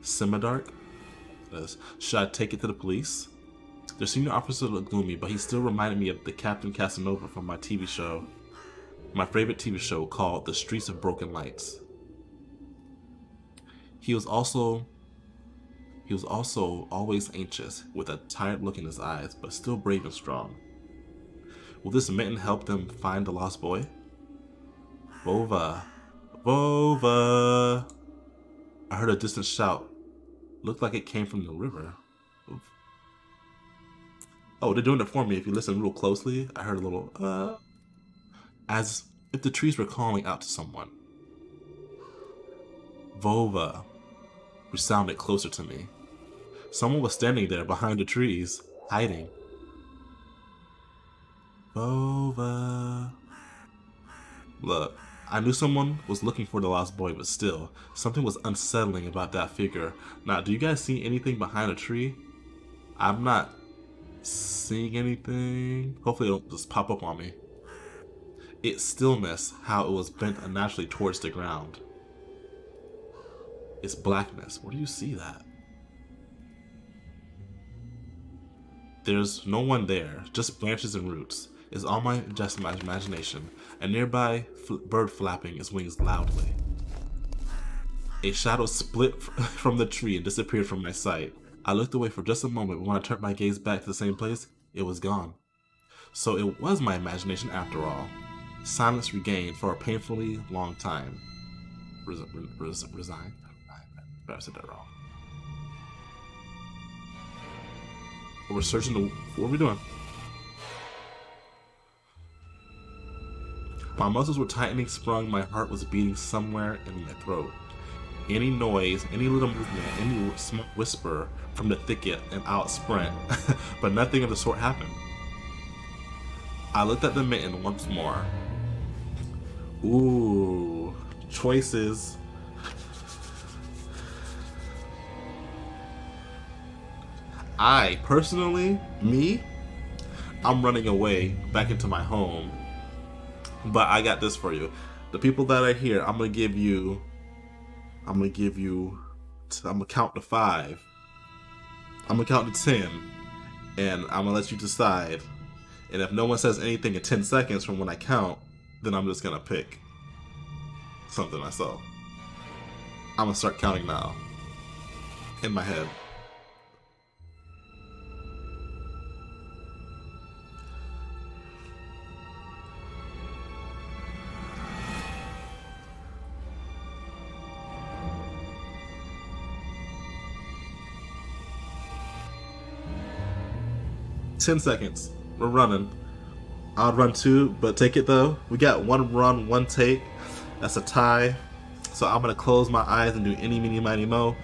semi-dark. Should I take it to the police? The senior officer looked gloomy, but he still reminded me of the Captain Casanova from my favorite TV show called The Streets of Broken Lights. He was also always anxious, with a tired look in his eyes, but still brave and strong. Will this mitten help them find the lost boy? Vova! Vova! I heard a distant shout. Looked like it came from the river. Oof. Oh, they're doing it for me. If you listen real closely, I heard a little, as if the trees were calling out to someone. Vova resounded closer to me. Someone was standing there behind the trees, hiding. Vova. Look, I knew someone was looking for the lost boy, but still, something was unsettling about that figure. Now, do you guys see anything behind a tree? I'm not seeing anything. Hopefully it'll just pop up on me. Its stillness, how it was bent unnaturally towards the ground. Its blackness, where do you see that? There's no one there, just branches and roots. It's all just my imagination. A nearby bird flapping its wings loudly. A shadow split from the tree and disappeared from my sight. I looked away for just a moment, but when I turned my gaze back to the same place, it was gone. So it was my imagination after all. Silence regained for a painfully long time. Resigned? I said that wrong. We're searching the... What are we doing? My muscles were tightening, sprung, my heart was beating somewhere in my throat. Any noise, any little movement, any small whisper from the thicket and out sprint, but nothing of the sort happened. I looked at the mitten once more. Ooh, choices. I, personally, I'm running away back into my home. But I got this for you. The people that are here, I'm gonna count to 5. I'm gonna count to 10. And I'm gonna let you decide. And if no one says anything in 10 seconds from when I count, then I'm just gonna pick something I saw. I'm gonna start counting now. In my head. 10 seconds. We're running. I'll run 2, but take it though. We got 1 run, 1 take. That's a tie. So I'm gonna close my eyes and do any, meeny, miny, mo.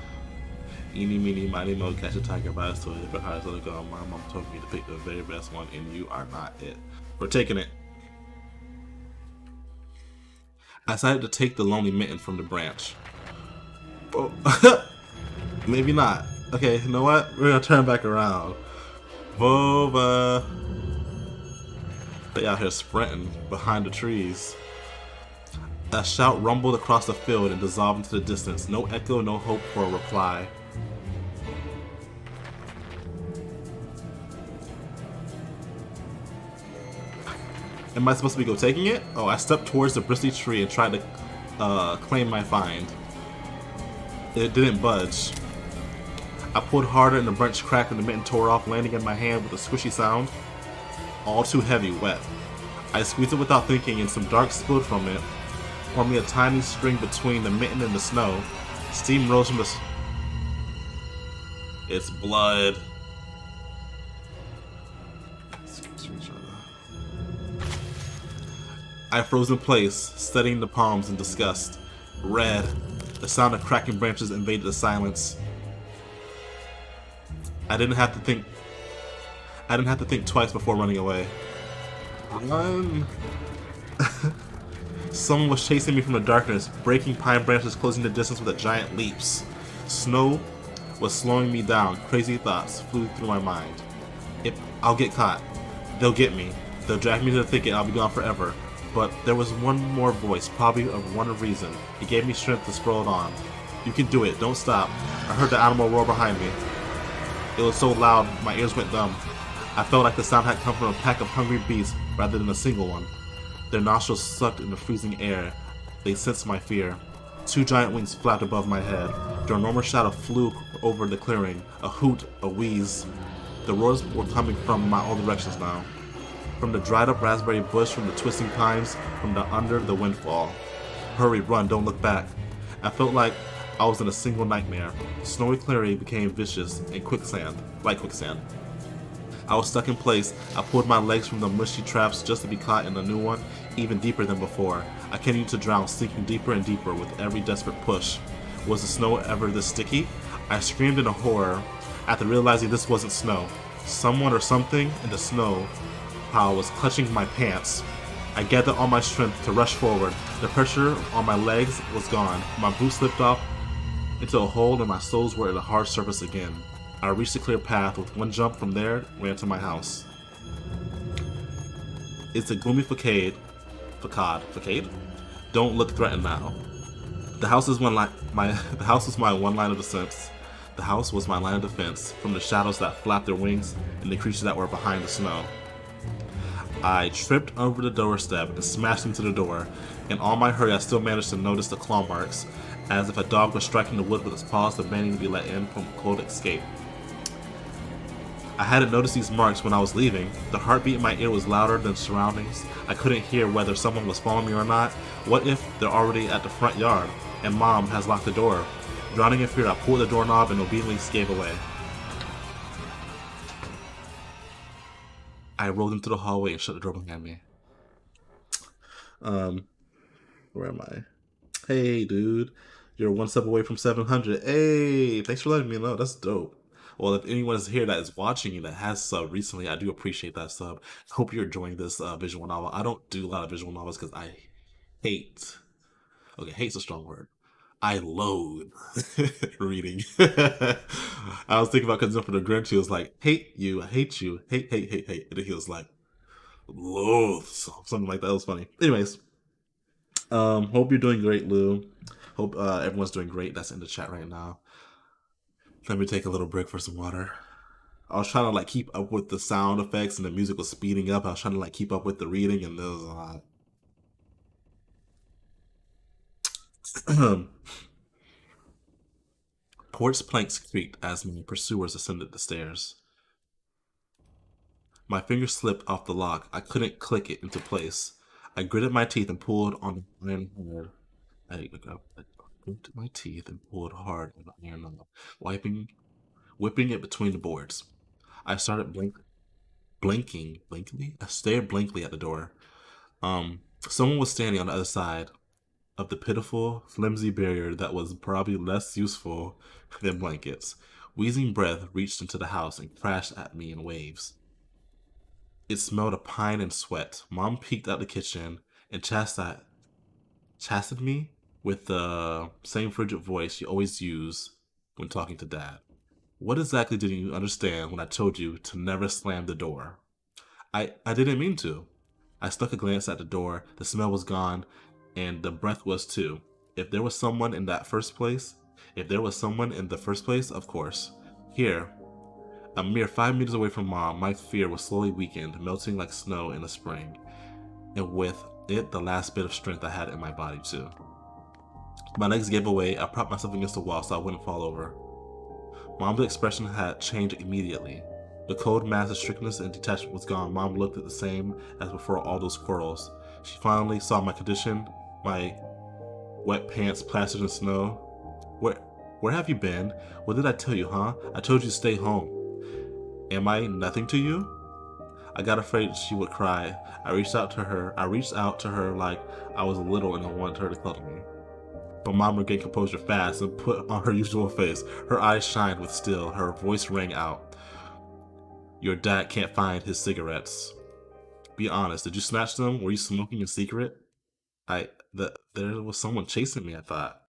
Eeny, meeny, miny, mo, catch a tiger by its tail. Different highs, let it go. My mom told me to pick the very best one, and you are not it. We're taking it. I decided to take the lonely mitten from the branch. Oh, maybe not. Okay, you know what? We're gonna turn back around. Vova. They out here sprinting behind the trees. A shout rumbled across the field and dissolved into the distance. No echo, no hope for a reply. Am I supposed to be go taking it? Oh, I stepped towards the bristly tree and tried to claim my find. It didn't budge. I pulled harder and the branch cracked and the mitten tore off, landing in my hand with a squishy sound. All too heavy, wet. I squeezed it without thinking and some dark spilled from it, forming a tiny string between the mitten and the snow. Steam rose from the... It's blood. I froze in place, studying the palms in disgust. Red. The sound of cracking branches invaded the silence. I didn't have to think twice before running away. Run! Someone was chasing me from the darkness, breaking pine branches, closing the distance with giant leaps. Snow was slowing me down. Crazy thoughts flew through my mind. If I'll get caught, they'll get me. They'll drag me to the thicket. I'll be gone forever. But there was one more voice, probably of one reason. It gave me strength to scroll on. You can do it. Don't stop. I heard the animal roar behind me. It was so loud, my ears went numb. I felt like the sound had come from a pack of hungry beasts rather than a single one. Their nostrils sucked in the freezing air. They sensed my fear. 2 giant wings flapped above my head. Their enormous shadow flew over the clearing. A hoot, a wheeze. The roars were coming from all directions now. From the dried up raspberry bush, from the twisting pines, from the under the windfall. Hurry, run, don't look back. I felt like I was in a single nightmare. Snowy clearing became vicious and like quicksand. I was stuck in place. I pulled my legs from the mushy traps just to be caught in a new one, even deeper than before. I continued to drown, sinking deeper and deeper with every desperate push. Was the snow ever this sticky? I screamed in horror after realizing this wasn't snow. Someone or something in the snow pile was clutching my pants. I gathered all my strength to rush forward. The pressure on my legs was gone. My boots slipped off into a hole and my soles were at a hard surface again. I reached a clear path. With one jump from there, ran to my house. It's a gloomy facade. Don't look threatened now. The house was my one line of defense. The house was my line of defense from the shadows that flapped their wings and the creatures that were behind the snow. I tripped over the doorstep and smashed into the door. In all my hurry, I still managed to notice the claw marks, as if a dog was striking the wood with its paws, demanding to be let in from a cold escape. I hadn't noticed these marks when I was leaving. The heartbeat in my ear was louder than surroundings. I couldn't hear whether someone was following me or not. What if they're already at the front yard and Mom has locked the door? Drowning in fear, I pulled the doorknob and obediently gave away. I rolled into the hallway and shut the door behind me. Where am I? Hey, dude. You're one step away from 700. Hey, thanks for letting me know. That's dope. Well, if anyone is here that is watching you that has subbed recently, I do appreciate that sub. Hope you're enjoying this visual novel. I don't do a lot of visual novels because I hate... Okay, hate's a strong word. I loathe reading. I was thinking about Cousin for the Grinch. He was like, hate you, I hate you, hate. And then he was like, loathe. Something like that. It was funny. Anyways, hope you're doing great, Lou. Hope everyone's doing great. That's in the chat right now. Let me take a little break for some water. I was trying to like keep up with the sound effects and the music was speeding up. I was trying to like keep up with the reading and there was a lot. Porch planks creaked as my pursuers ascended the stairs. My fingers slipped off the lock. I couldn't click it into place. I gritted my teeth and pulled on the iron hard. I gritted my teeth and pulled hard on the iron knob, whipping it between the boards. I started blinking. Blankly? I stared blankly at the door. Someone was standing on the other side of the pitiful, flimsy barrier that was probably less useful than blankets. Wheezing breath reached into the house and crashed at me in waves. It smelled of pine and sweat. Mom peeked out the kitchen and chastened me with the same frigid voice she always used when talking to Dad. What exactly didn't you understand when I told you to never slam the door? I didn't mean to. I stuck a glance at the door. The smell was gone, and the breath was too. If there was someone in that first place, if there was someone in the first place, of course. Here, a mere 5 meters away from Mom, my fear was slowly weakened, melting like snow in the spring, and with it, the last bit of strength I had in my body too. My legs gave away. I propped myself against the wall so I wouldn't fall over. Mom's expression had changed immediately. The cold mass of strictness and detachment was gone. Mom looked the same as before all those quarrels. She finally saw my condition, my wet pants plastered in snow. Where have you been? What did I tell you, huh? I told you to stay home. Am I nothing to you? I got afraid she would cry. I reached out to her like I was little and I wanted her to cuddle me. But Mom regained composure fast and put on her usual face. Her eyes shined with steel. Her voice rang out. Your dad can't find his cigarettes. Be honest, did you snatch them? Were you smoking in secret? There was someone chasing me, I thought.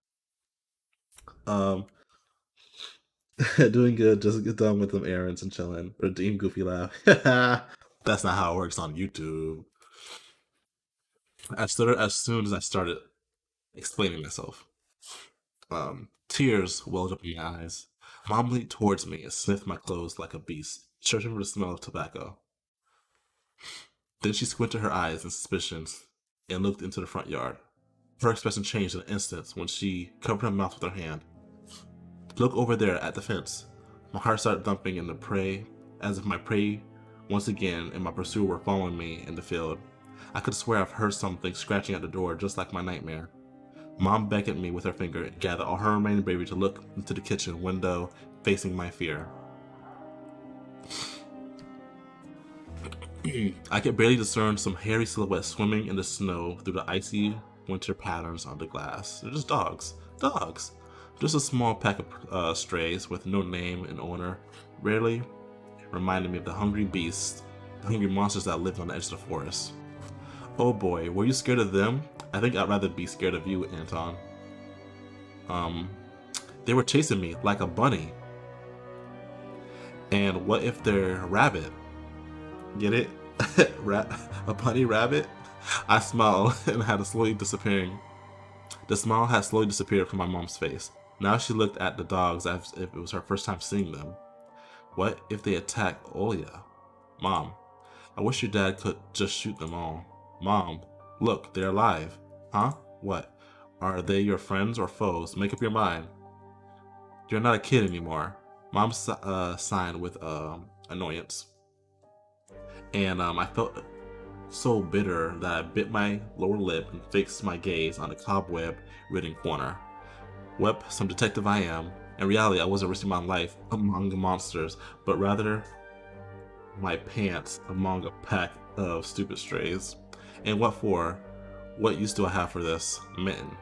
Um, doing good, just get done with them errands and chilling. Redeem goofy laugh. That's not how it works on YouTube. I stuttered as soon as I started explaining myself. Tears welled up in my eyes. Mom leaned towards me and sniffed my clothes like a beast, searching for the smell of tobacco. Then she squinted her eyes in suspicion and looked into the front yard. Her expression changed in an instant when she covered her mouth with her hand. Look over there at the fence. My heart started thumping in the prey, as if my prey once again and my pursuer were following me in the field. I could swear I've heard something scratching at the door just like my nightmare. Mom beckoned me with her finger and gathered all her remaining bravery to look into the kitchen window facing my fear. I could barely discern some hairy silhouettes swimming in the snow through the icy winter patterns on the glass. They're just dogs. Dogs. Just a small pack of strays with no name and owner, rarely reminded me of the hungry beasts, the hungry monsters that lived on the edge of the forest. Oh boy, were you scared of them? I think I'd rather be scared of you, Anton. They were chasing me like a bunny. And what if they're a rabbit? Get it? A bunny rabbit? I smiled and had a slowly disappearing. The smile had slowly disappeared from my mom's face. Now she looked at the dogs as if it was her first time seeing them. What if they attack Olya? Mom, I wish your dad could just shoot them all. Mom, look, they're alive. Huh? What? Are they your friends or foes? Make up your mind. You're not a kid anymore. Mom sighed with annoyance. And I felt so bitter that I bit my lower lip and fixed my gaze on the cobweb-ridden corner. Well, some detective I am. In reality, I wasn't risking my life among the monsters, but rather my pants among a pack of stupid strays. And what for? What use do I have for this? Mitten.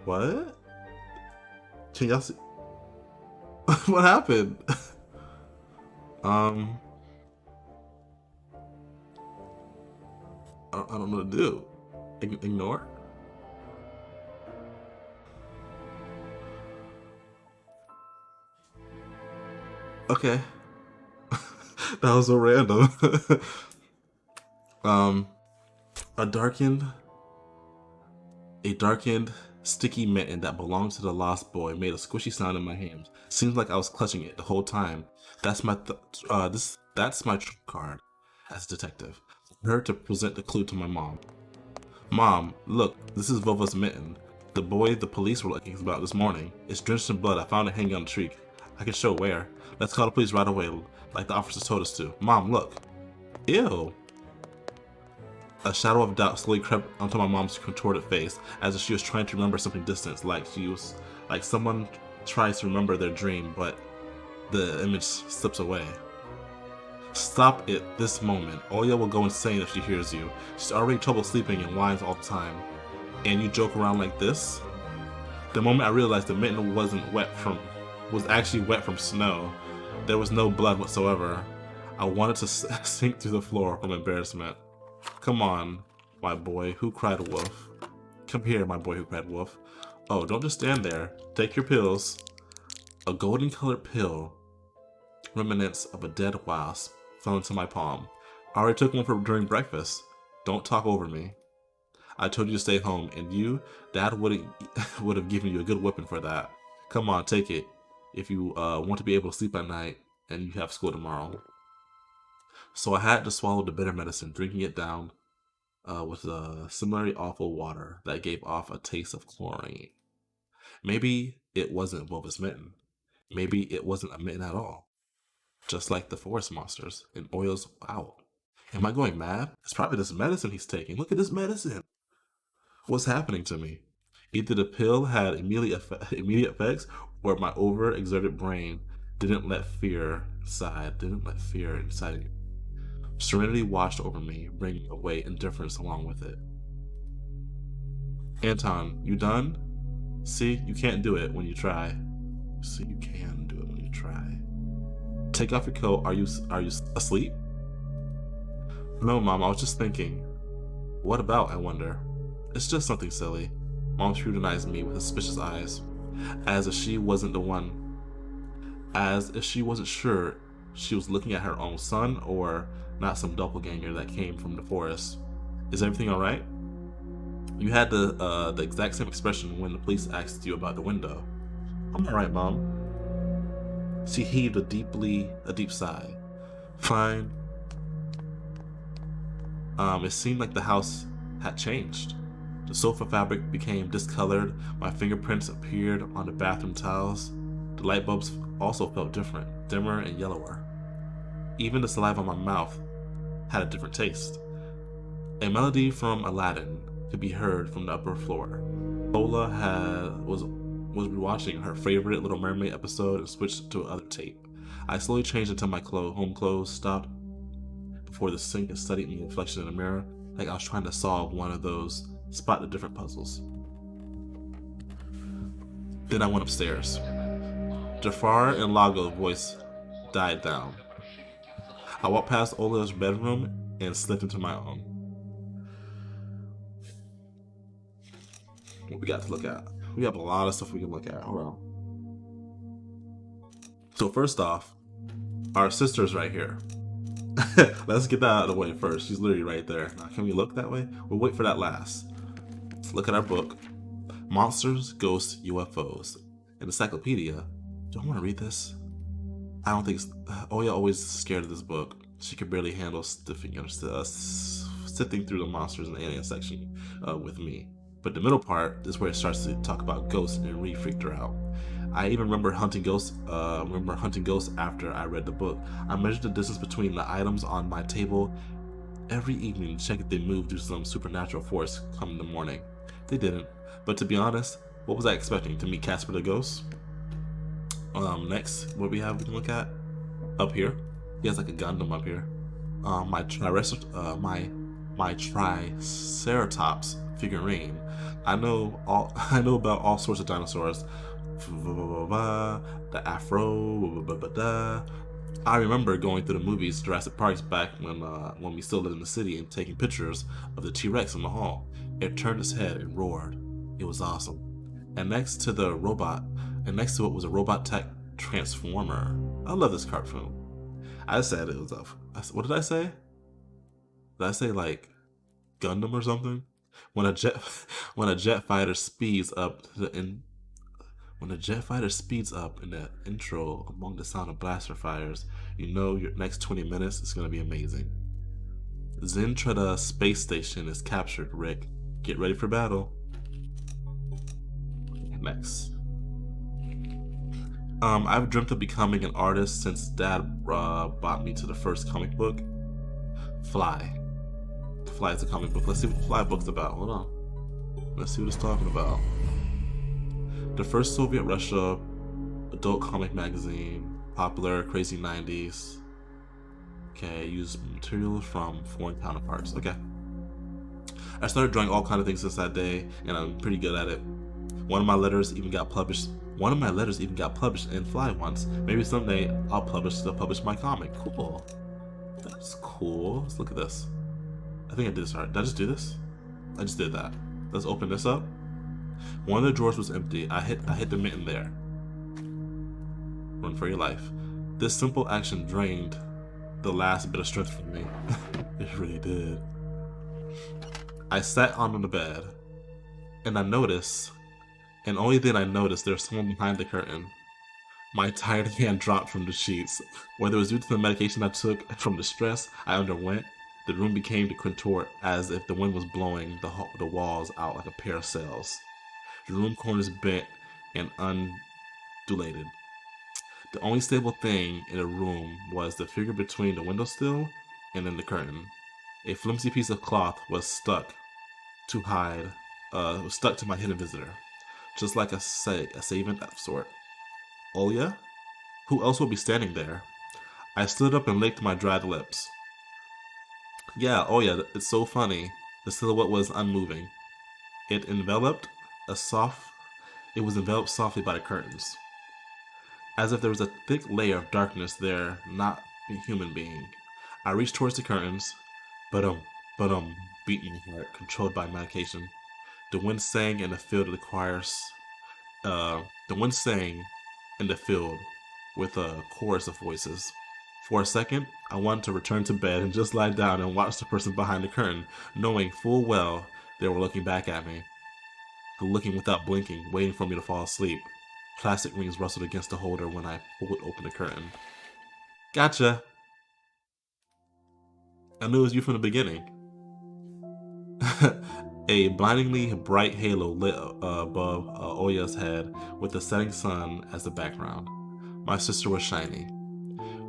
What? Can y'all see? What happened? I don't know what to do. Ignore? Okay. That was so random. A darkened, sticky mitten that belonged to the lost boy made a squishy sound in my hands. Seems like I was clutching it the whole time. That's my that's my trump card as a detective. I heard to present the clue to my mom. Mom, look, this is Vova's mitten. The boy the police were looking about this morning. It's drenched in blood. I found it hanging on a tree. I can show where. Let's call the police right away, like the officers told us to. Mom, look. Ew. A shadow of doubt slowly crept onto my mom's contorted face, as if she was trying to remember something distant, like someone tries to remember their dream, but The image slips away. Stop it this moment. Oya will go insane if she hears you. She's already trouble sleeping and whines all the time. And you joke around like this? The moment I realized the mitten was actually wet from snow. There was no blood whatsoever. I wanted to sink through the floor from embarrassment. Come on, my boy who cried wolf. Come here, my boy who cried wolf. Oh, don't just stand there. Take your pills. A golden colored pill, remnants of a dead wasp, fell into my palm. I already took one during breakfast. Don't talk over me. I told you to stay home, and you, Dad would have given you a good whipping for that. Come on, take it. If you want to be able to sleep at night, and you have school tomorrow. So I had to swallow the bitter medicine, drinking it down with similarly awful water that gave off a taste of chlorine. Maybe it wasn't Wolf's mitten. Maybe it wasn't a mitten at all. Just like the forest monsters and Oya's owl. Am I going mad? It's probably this medicine he's taking. Look at this medicine. What's happening to me? Either the pill had immediate effects, or my overexerted brain didn't let fear inside me. Serenity washed over me, bringing away indifference along with it. Anton, you done? See, you can't do it when you try. See, you can do it when you try. Take off your coat. Are you asleep? No, Mom, I was just thinking. What about, I wonder? It's just something silly. Mom scrutinized me with suspicious eyes, as if she wasn't sure she was looking at her own son or not some doppelganger that came from the forest. Is everything alright? You had the exact same expression when the police asked you about the window. I'm alright, Mom. She heaved a deep sigh. Fine. It seemed like the house had changed. The sofa fabric became discolored. My fingerprints appeared on the bathroom tiles. The light bulbs also felt different, dimmer and yellower. Even the saliva on my mouth had a different taste. A melody from Aladdin could be heard from the upper floor. Ola was rewatching her favorite Little Mermaid episode and switched to another tape. I slowly changed until my home clothes stopped before the sink and studied my reflection in the mirror, like I was trying to solve one of those spot the different puzzles. Then I went upstairs. Jafar and Lago's voice died down. I walked past Ola's bedroom and slipped into my own. What we got to look at? We have a lot of stuff we can look at. Hold on. So first off, our sister's right here. Let's get that out of the way first. She's literally right there. Now, can we look that way? We'll wait for that last. Let's look at our book. Monsters, Ghosts, UFOs. An encyclopedia. Do I want to read this? I don't think Oya always scared of this book. She could barely handle sifting through the monsters in the alien section with me. But the middle part is where it starts to talk about ghosts, and it really freaked her out. I even remember hunting ghosts after I read the book. I measured the distance between the items on my table every evening to check if they moved due to some supernatural force come in the morning. They didn't. But to be honest, what was I expecting? To meet Casper the Ghost? Next, what we can look at? Up here. He has like a Gundam up here. My Triceratops figurine. I know about all sorts of dinosaurs. The Afro. I remember going through the movies Jurassic Parks back when we still lived in the city and taking pictures of the T-Rex in the hall. It turned its head and roared. It was awesome. And next to it was a robot tech transformer. I love this cartoon. I said it was what did I say? Did I say like Gundam or something? When a jet fighter speeds up in the intro among the sound of blaster fires, you know your next 20 minutes is gonna be amazing. Zentretta space station is captured, Rick. Get ready for battle. Next. I've dreamt of becoming an artist since Dad bought me to the first comic book. Fly. Fly is a comic book. Let's see what the Fly book's about. Hold on. Let's see what it's talking about. The first Soviet Russia adult comic magazine. Popular, crazy 90s. Okay, use materials from foreign counterparts. Okay. I started drawing all kinds of things since that day, and I'm pretty good at it. One of my letters even got published in Fly once. Maybe someday I'll publish my comic. Cool. That's cool. Let's look at this. I think I did this right. Did I just do this? I just did that. Let's open this up. One of the drawers was empty. I hit the mitten there. Run for your life. This simple action drained the last bit of strength from me. It really did. I sat on the bed, and only then I noticed there was someone behind the curtain. My tired hand dropped from the sheets. Whether it was due to the medication I took from the stress I underwent, the room became to contort as if the wind was blowing the walls out like a pair of sails. The room corners bent and undulated. The only stable thing in the room was the figure between the windowsill and then the curtain. A flimsy piece of cloth was stuck to my hidden visitor, just like a saving of sort. Oya? Who else would be standing there? I stood up and licked my dried lips. Yeah, Oya, it's so funny. The silhouette was unmoving. It was enveloped softly by the curtains, as if there was a thick layer of darkness there, not a human being. I reached towards the curtains, but beat my heart, controlled by medication. The wind sang in the field with a chorus of voices. For a second, I wanted to return to bed and just lie down and watch the person behind the curtain, knowing full well they were looking back at me. Looking without blinking, waiting for me to fall asleep. Plastic rings rustled against the holder when I pulled open the curtain. Gotcha! I knew it was you from the beginning. A blindingly bright halo lit above Oya's head with the setting sun as the background. My sister was shiny.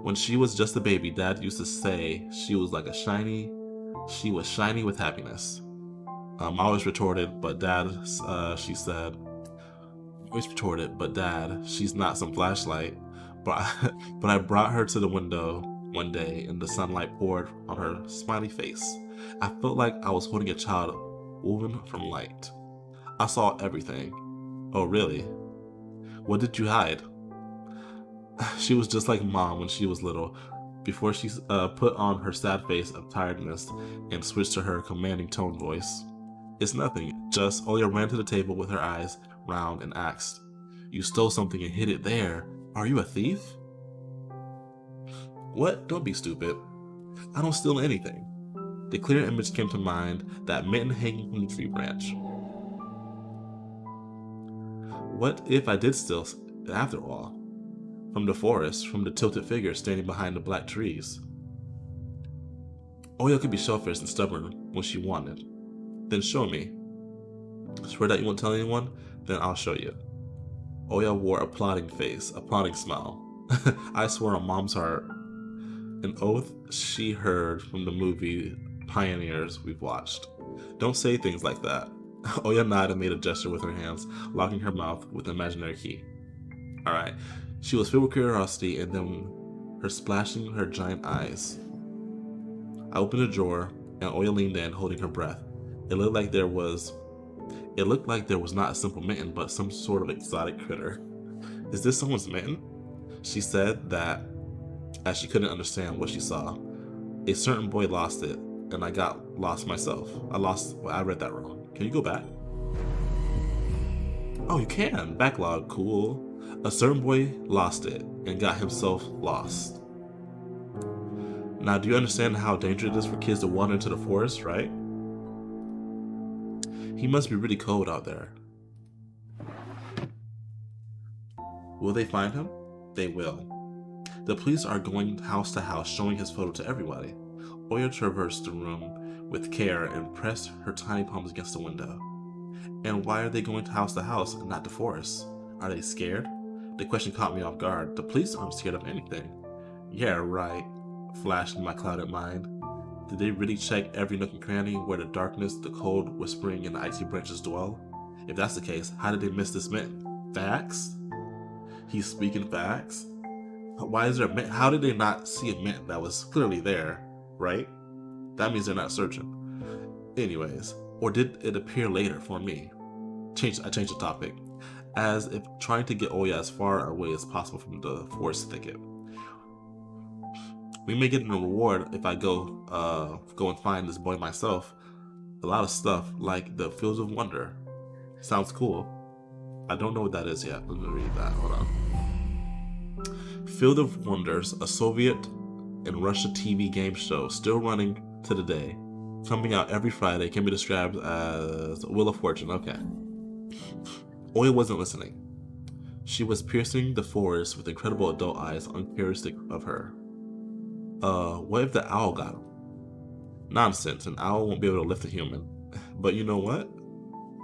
When she was just a baby, Dad used to say she was shiny with happiness. I always retorted, but Dad, she's not some flashlight. But I brought her to the window one day, and the sunlight poured on her smiley face. I felt like I was holding a child woven from light. I saw everything. Oh, really? What did you hide? She was just like Mom when she was little, before she put on her sad face of tiredness and switched to her commanding tone voice. It's nothing, just Oya ran to the table with her eyes round and asked, You stole something and hid it there. Are you a thief? What? Don't be stupid. I don't steal anything. The clear image came to mind, that mitten hanging from the tree branch. What if I did steal after all? From the forest, from the tilted figure standing behind the black trees. Oya could be selfish and stubborn when she wanted. Then show me. Swear that you won't tell anyone? Then I'll show you. Oya wore a plotting face, a plotting smile. I swore on Mom's heart. An oath she heard from the movie Pioneers we've watched. Don't say things like that. Oya nodded and made a gesture with her hands, locking her mouth with an imaginary key. Alright. She was filled with curiosity and then her splashing her giant eyes. I opened the drawer and Oya leaned in, holding her breath. It looked like there was not a simple mitten, but some sort of exotic critter. Is this someone's mitten? She said that as she couldn't understand what she saw. A certain boy lost it, and I got lost myself. I read that wrong. Can you go back? Oh, you can. Backlog, cool. A certain boy lost it and got himself lost. Now, do you understand how dangerous it is for kids to wander into the forest, right? He must be really cold out there. Will they find him? They will. The police are going house to house showing his photo to everybody. Oya traversed the room with care and pressed her tiny palms against the window. And why are they going to house and not the forest? Are they scared? The question caught me off guard. The police aren't scared of anything. Yeah, right, flashed in my clouded mind. Did they really check every nook and cranny where the darkness, the cold, whispering, and the icy branches dwell? If that's the case, how did they miss this mitten? Facts? He's speaking facts? Why is there a mint? How did they not see a mint that was clearly there, right? That means they're not searching. Anyways, or did it appear later for me? I changed the topic, as if trying to get Oya as far away as possible from the forest thicket. We may get a reward if I go and find this boy myself. A lot of stuff, like the Fields of Wonder. Sounds cool. I don't know what that is yet. Let me read that. Hold on. Field of Wonders, a Soviet and Russia TV game show still running to the day. Coming out every Friday, can be described as Wheel of Fortune. Okay. Oya wasn't listening. She was piercing the forest with incredible adult eyes uncharacteristic of her. What if the owl got him? Nonsense, an owl won't be able to lift a human. But you know what?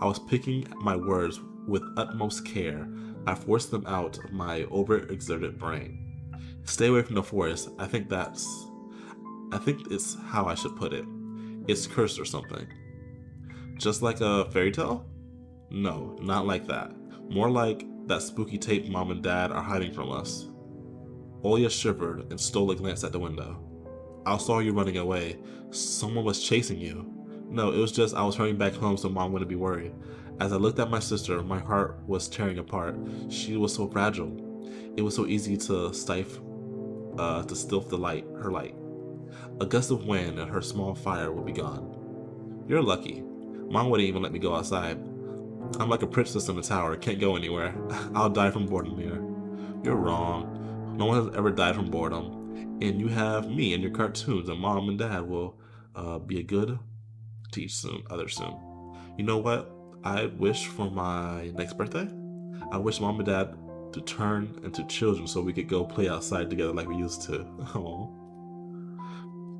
I was picking my words with utmost care. I forced them out of my overexerted brain. Stay away from the forest. I think it's how I should put it. It's cursed or something. Just like a fairy tale? No, not like that. More like that spooky tape Mom and Dad are hiding from us. Oya shivered and stole a glance at the window. I saw you running away. Someone was chasing you. No, it was just I was hurrying back home so Mom wouldn't be worried. As I looked at my sister, my heart was tearing apart. She was so fragile. It was so easy to stifle her light. A gust of wind and her small fire would be gone. You're lucky. Mom wouldn't even let me go outside. I'm like a princess in the tower, can't go anywhere. I'll die from boredom here. You're wrong. No one has ever died from boredom. And you have me and your cartoons, and Mom and Dad will be a good teach others soon. You know what I wish for my next birthday? I wish Mom and Dad to turn into children so we could go play outside together like we used to. Oh.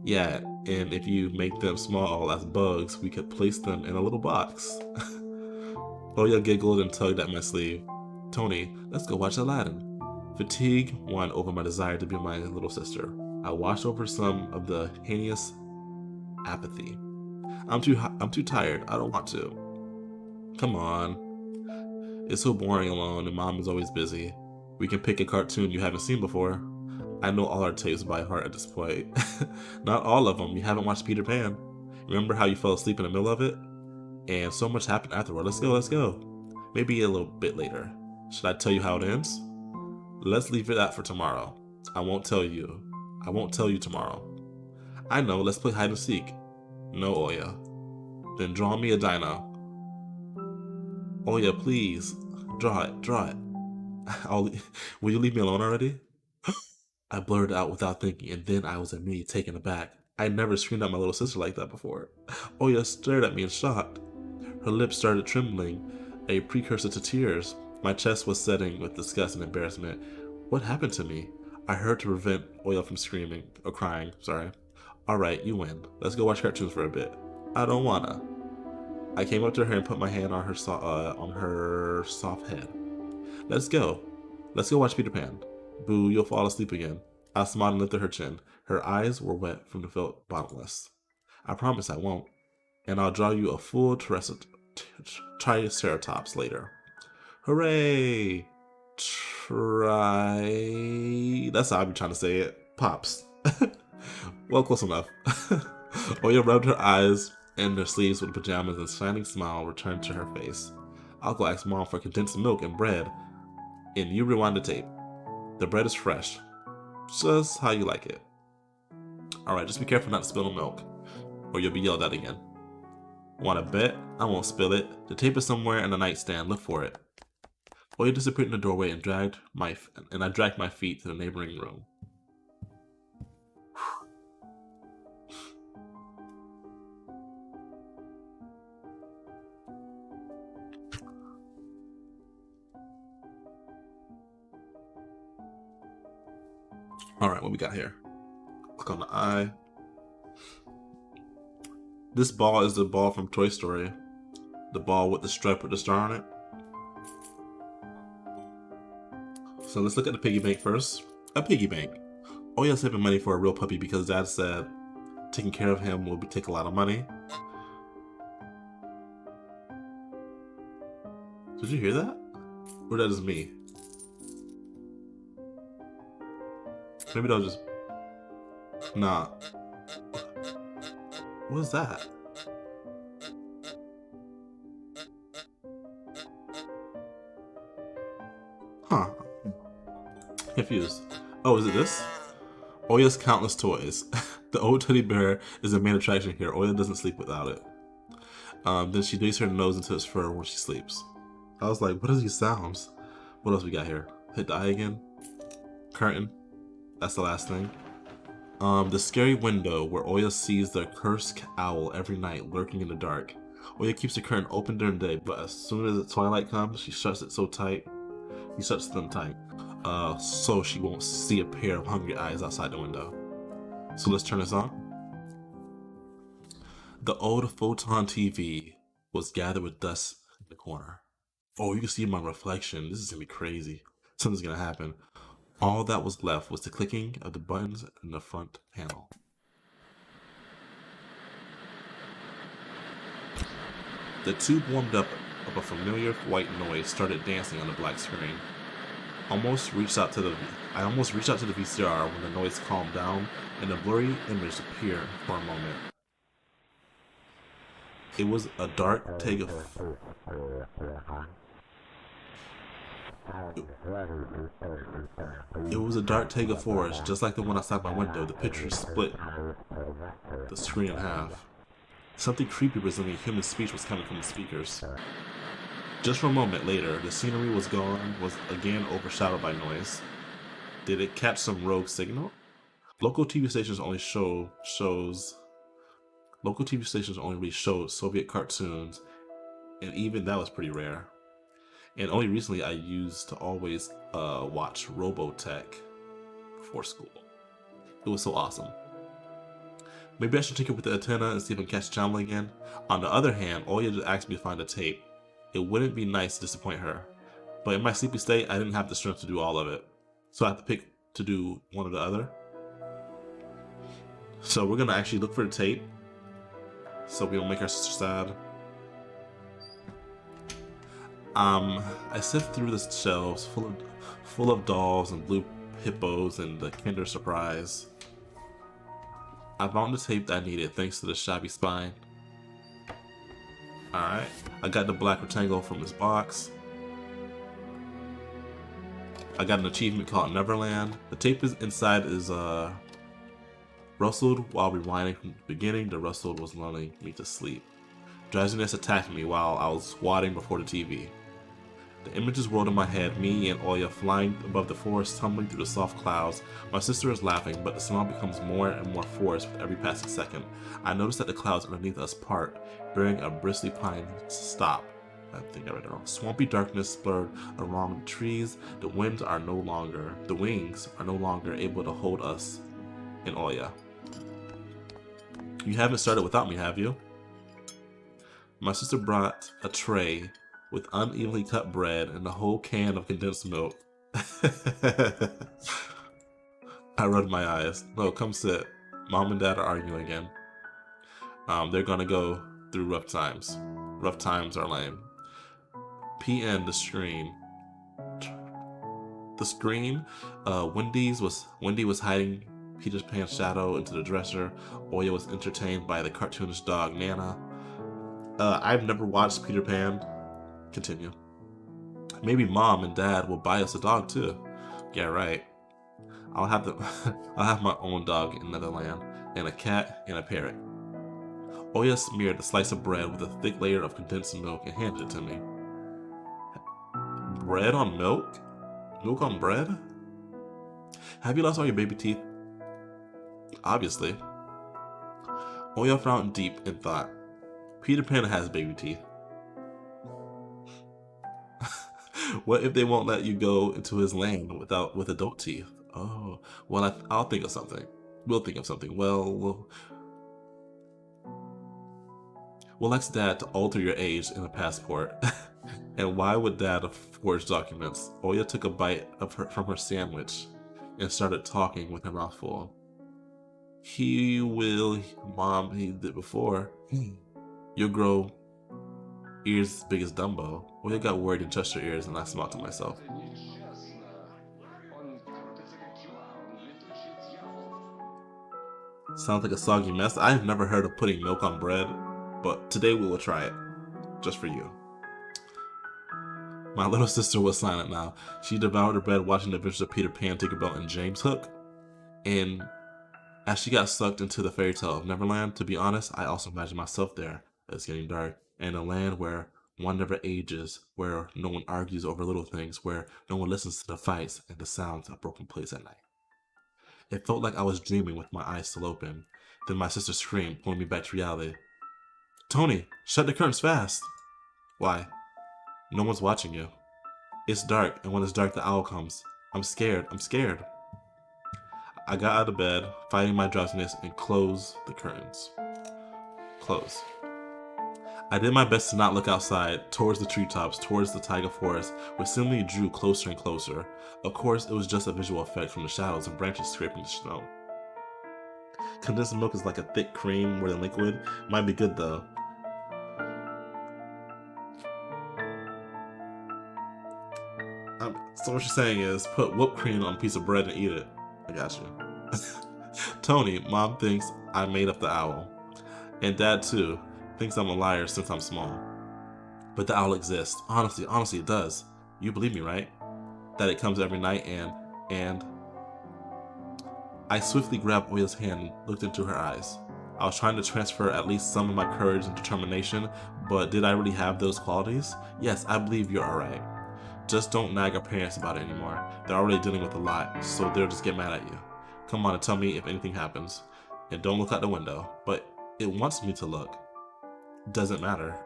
Yeah, and if you make them small as bugs, we could place them in a little box. Oya giggled and tugged at my sleeve. Tony, let's go watch Aladdin. Fatigue won over my desire to be my little sister. I washed over some of the heinous apathy. I'm too tired. I don't want to. Come on. It's so boring alone and Mom is always busy. We can pick a cartoon you haven't seen before. I know all our tapes by heart at this point. Not all of them. You haven't watched Peter Pan. Remember how you fell asleep in the middle of it? And so much happened afterward. Let's go. Maybe a little bit later. Should I tell you how it ends? Let's leave it that for tomorrow. I won't tell you tomorrow. I know, let's play hide and seek. No, Oya. Then draw me a dino. Oya, please. Draw it. Will you leave me alone already? I blurted out without thinking, and then I was immediately taken aback. I never screamed at my little sister like that before. Oya stared at me in shock. Her lips started trembling, a precursor to tears. My chest was setting with disgust and embarrassment. What happened to me? I heard to prevent Oya from screaming, or crying, sorry. Alright, you win. Let's go watch cartoons for a bit. I don't wanna. I came up to her and put my hand on her soft head. Let's go watch Peter Pan. Boo, you'll fall asleep again. I smiled and lifted her chin. Her eyes were wet from the felt bottomless. I promise I won't. And I'll draw you a full triceratops later. Hooray! That's how I've been trying to say it. Pops. Well, close enough. Oya rubbed her eyes and her sleeves with pajamas and a shining smile returned to her face. I'll go ask Mom for condensed milk and bread. And you rewind the tape. The bread is fresh. Just how you like it. Alright, just be careful not to spill the milk, or you'll be yelled at again. Want to bet? I won't spill it. The tape is somewhere in the nightstand. Look for it. Oya disappeared in the doorway and I dragged my feet to the neighboring room. Alright, what we got here? Click on the eye. This ball is the ball from Toy Story. The ball with the stripe with the star on it. So let's look at the piggy bank first. A piggy bank. Oya's saving money for a real puppy because Dad said taking care of him will take a lot of money. Did you hear that? Or that is me? Maybe they'll just... Nah. What is that? Huh. Confused. Oh, is it this? Oya's countless toys. The old teddy bear is the main attraction here. Oya doesn't sleep without it. Then she digs her nose into his fur when she sleeps. I was like, what are these sounds? What else we got here? Hit the eye again. Curtain. That's the last thing. The scary window where Oya sees the cursed owl every night lurking in the dark. Oya keeps the curtain open during the day, but as soon as the twilight comes, she shuts it so tight. He shuts them tight. So she won't see a pair of hungry eyes outside the window. So let's turn this on. The old photon TV was gathered with dust in the corner. Oh, you can see my reflection. This is gonna be crazy. Something's gonna happen. All that was left was the clicking of the buttons in the front panel. The tube warmed up of a familiar white noise started dancing on the black screen. I almost reached out to the VCR when the noise calmed down and a blurry image appeared for a moment. It was a dark taiga forest, just like the one outside my window. The picture split the screen in half. Something creepy resembling human speech was coming from the speakers. Just for a moment later, the scenery was gone, was again overshadowed by noise. Did it catch some rogue signal? Local TV stations only really showed Soviet cartoons, and even that was pretty rare. And only recently I used to always watch Robotech before school. It was so awesome. Maybe I should take it with the antenna and see if I can catch the channel again. On the other hand, Oya just asked me to find a tape. It wouldn't be nice to disappoint her. But in my sleepy state, I didn't have the strength to do all of it. So I have to pick to do one or the other. So we're gonna actually look for the tape, so we don't make our sister sad. I sift through the shelves full of dolls and blue hippos and the Kinder Surprise. I found the tape that I needed thanks to the shabby spine. Alright, I got the black rectangle from this box. I got an achievement called Neverland. The tape inside is rustled while rewinding from the beginning. The rustle was lulling me to sleep. Drowsiness attacked me while I was squatting before the TV. The images rolled in my head, me and Oya flying above the forest, tumbling through the soft clouds. My sister is laughing, but the smile becomes more and more forced with every passing second. I noticed that the clouds underneath us part, bearing a bristly pine stop. I think I read it wrong. Swampy darkness blurred along the trees. The wings are no longer able to hold us and Oya. You haven't started without me, have you? My sister brought a tray with unevenly cut bread and a whole can of condensed milk. I rubbed my eyes. No, come sit. Mom and Dad are arguing again. They're gonna go through rough times. Rough times are lame. PN, the screen. Wendy was hiding Peter Pan's shadow into the dresser. Oya was entertained by the cartoonish dog Nana. I've never watched Peter Pan. Continue. Maybe Mom and Dad will buy us a dog too. Yeah, right. I'll have my own dog in Netherland, and a cat and a parrot. Oya smeared a slice of bread with a thick layer of condensed milk and handed it to me. Bread on milk? Milk on bread? Have you lost all your baby teeth? Obviously. Oya frowned deep in thought. Peter Pan has baby teeth. What if they won't let you go into his land with adult teeth? Oh, well, I'll think of something. We'll think of something. We'll ask Dad to alter your age in a passport. And why would Dad forge documents? Oya took a bite from her sandwich and started talking with her mouth full. He did before. You'll grow ears as big as Dumbo. Oya got worried and touched her ears, and I smiled to myself. Sounds like a soggy mess. I've never heard of putting milk on bread, but today we will try it. Just for you. My little sister was silent now. She devoured her bread watching the adventures of Peter Pan, Tinkerbell, and James Hook. And as she got sucked into the fairy tale of Neverland, to be honest, I also imagined myself there. It's getting dark. In a land where one never ages, where no one argues over little things, where no one listens to the fights and the sounds of broken plates at night. It felt like I was dreaming with my eyes still open. Then my sister screamed, pulling me back to reality. Tony, shut the curtains fast. Why? No one's watching you. It's dark, and when it's dark, the owl comes. I'm scared. I got out of bed, fighting my drowsiness, and closed the curtains. Close. I did my best to not look outside, towards the treetops, towards the taiga forest, which seemingly drew closer and closer. Of course, it was just a visual effect from the shadows and branches scraping the snow. Condensed milk is like a thick cream more than liquid. Might be good though. So what you're saying is, put whipped cream on a piece of bread and eat it. I got you. Tony, Mom thinks I made up the owl. And Dad too. Thinks I'm a liar since I'm small. But the owl exists. Honestly, it does. You believe me, right? That it comes every night and... I swiftly grabbed Oya's hand and looked into her eyes. I was trying to transfer at least some of my courage and determination, but did I really have those qualities? Yes, I believe you're alright. Just don't nag our parents about it anymore. They're already dealing with a lot, so they'll just get mad at you. Come on and tell me if anything happens. And don't look out the window. But it wants me to look. Doesn't matter.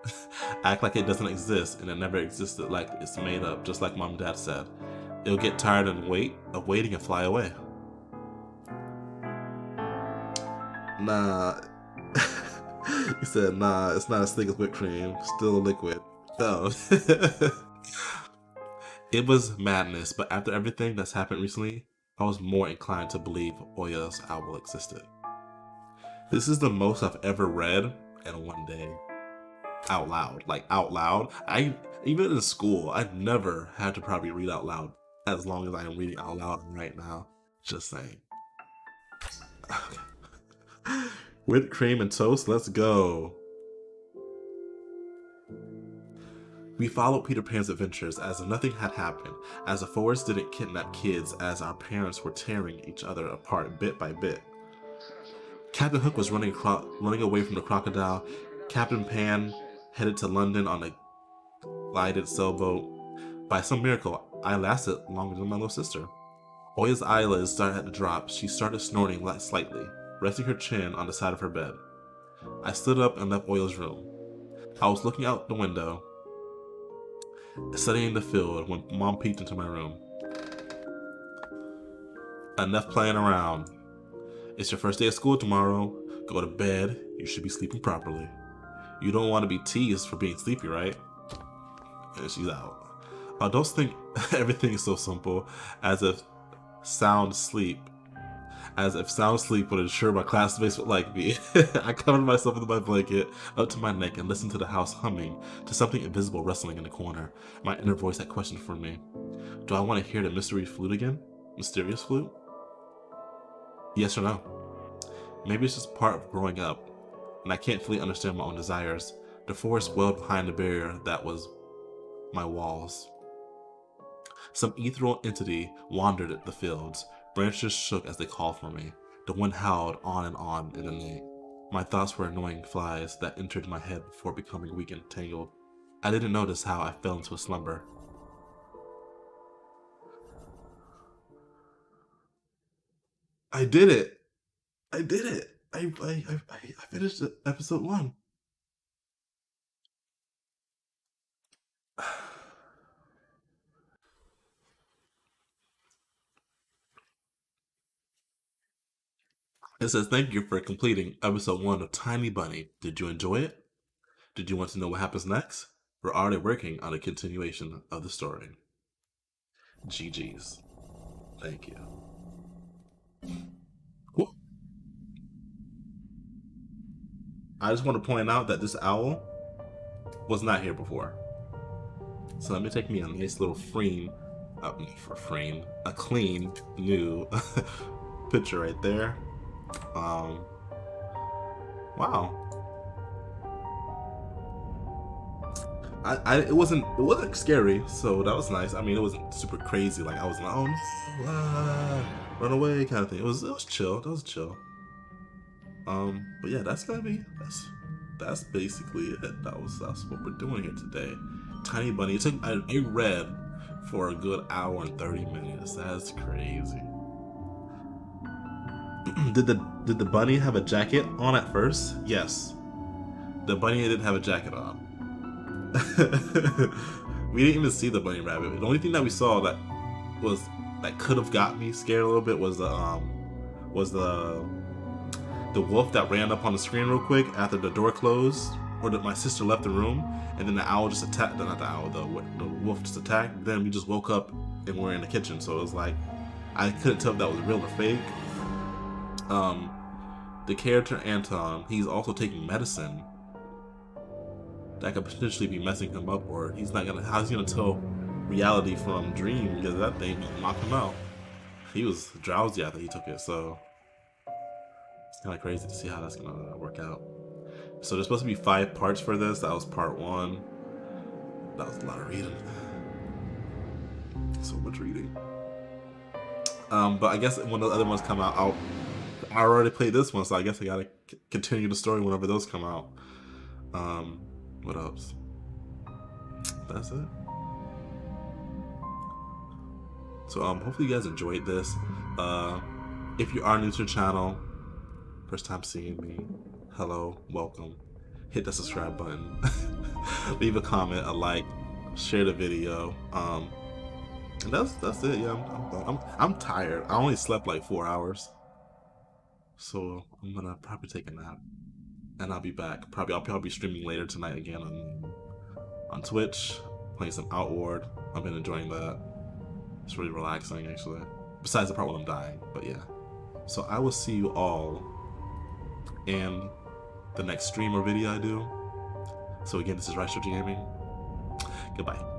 Act like it doesn't exist and it never existed, like it's made up, just like Mom and Dad said. It'll get tired of waiting and fly away. Nah. He said, nah, it's not as thick as whipped cream. Still a liquid. Oh. It was madness, but after everything that's happened recently, I was more inclined to believe Oya's owl existed. This is the most I've ever read in one day. Out loud. Like, out loud. Even in school, I never had to probably read out loud as long as I am reading out loud right now. Just saying. Okay. Whipped cream and toast, let's go. We followed Peter Pan's adventures as if nothing had happened, as the forest didn't kidnap kids, as our parents were tearing each other apart bit by bit. Captain Hook was running away from the crocodile. Captain Pan headed to London on a glided sailboat. By some miracle, I lasted longer than my little sister. Oya's eyelids started to drop. She started snorting slightly, resting her chin on the side of her bed. I stood up and left Oya's room. I was looking out the window, studying the field, when Mom peeked into my room. Enough playing around. It's your first day of school tomorrow. Go to bed. You should be sleeping properly. You don't want to be teased for being sleepy, right? And she's out. Adults think everything is so simple, as if sound sleep would ensure my classmates would like me. I covered myself with my blanket up to my neck and listened to the house humming, to something invisible rustling in the corner. My inner voice had questioned for me. Do I want to hear the mysterious flute again? Mysterious flute? Yes or no? Maybe it's just part of growing up, and I can't fully understand my own desires. The forest welled behind the barrier that was my walls. Some ethereal entity wandered the fields. Branches shook as they called for me. The wind howled on in the night. My thoughts were annoying flies that entered my head before becoming weak and tangled. I didn't notice how I fell into a slumber. I did it! I did it! I finished episode 1. It says, thank you for completing episode 1 of Tiny Bunny. Did you enjoy it? Did you want to know what happens next? We're already working on a continuation of the story. GG's. Thank you. Whoop. I just want to point out that this owl was not here before. So let me take me a nice little a clean new picture right there. Wow. It wasn't scary, so that was nice. I mean, it wasn't super crazy. Like I was like, oh no, run away kind of thing. It was chill. That was chill. But yeah, that's basically it. That's what we're doing here today. Tiny Bunny. It took I read for a good hour and 30 minutes. That's crazy. Did the bunny have a jacket on at first? Yes. The bunny didn't have a jacket on. We didn't even see the bunny rabbit. The only thing that we saw that could have got me scared a little bit was the wolf that ran up on the screen real quick after the door closed, or that my sister left the room, and then the owl just attacked. Not the owl, the wolf just attacked. Then we just woke up and we're in the kitchen, so it was like I couldn't tell if that was real or fake. The character Anton, he's also taking medicine that could potentially be messing him up, or how's he gonna tell reality from dream, because that thing knocked him out. He was drowsy after he took it, so it's kind of crazy to see how that's gonna work out. So there's supposed to be 5 parts for this. That was part 1. That was a lot of reading. So much reading. But I guess when the other ones come out, I already played this one, so I guess I gotta continue the story whenever those come out. What else? That's it. So hopefully you guys enjoyed this. If you are new to the channel, first time seeing me, hello, welcome. Hit the subscribe button. Leave a comment, a like, share the video. And that's it. Yeah, I'm tired. I only slept like 4 hours, so I'm gonna probably take a nap, and I'll be back. I'll probably be streaming later tonight again on Twitch, playing some Outward. I've been enjoying that. It's really relaxing, actually. Besides the part when I'm dying, but yeah. So I will see you all in the next stream or video I do. So again, this is RyshouJ Gaming. Goodbye.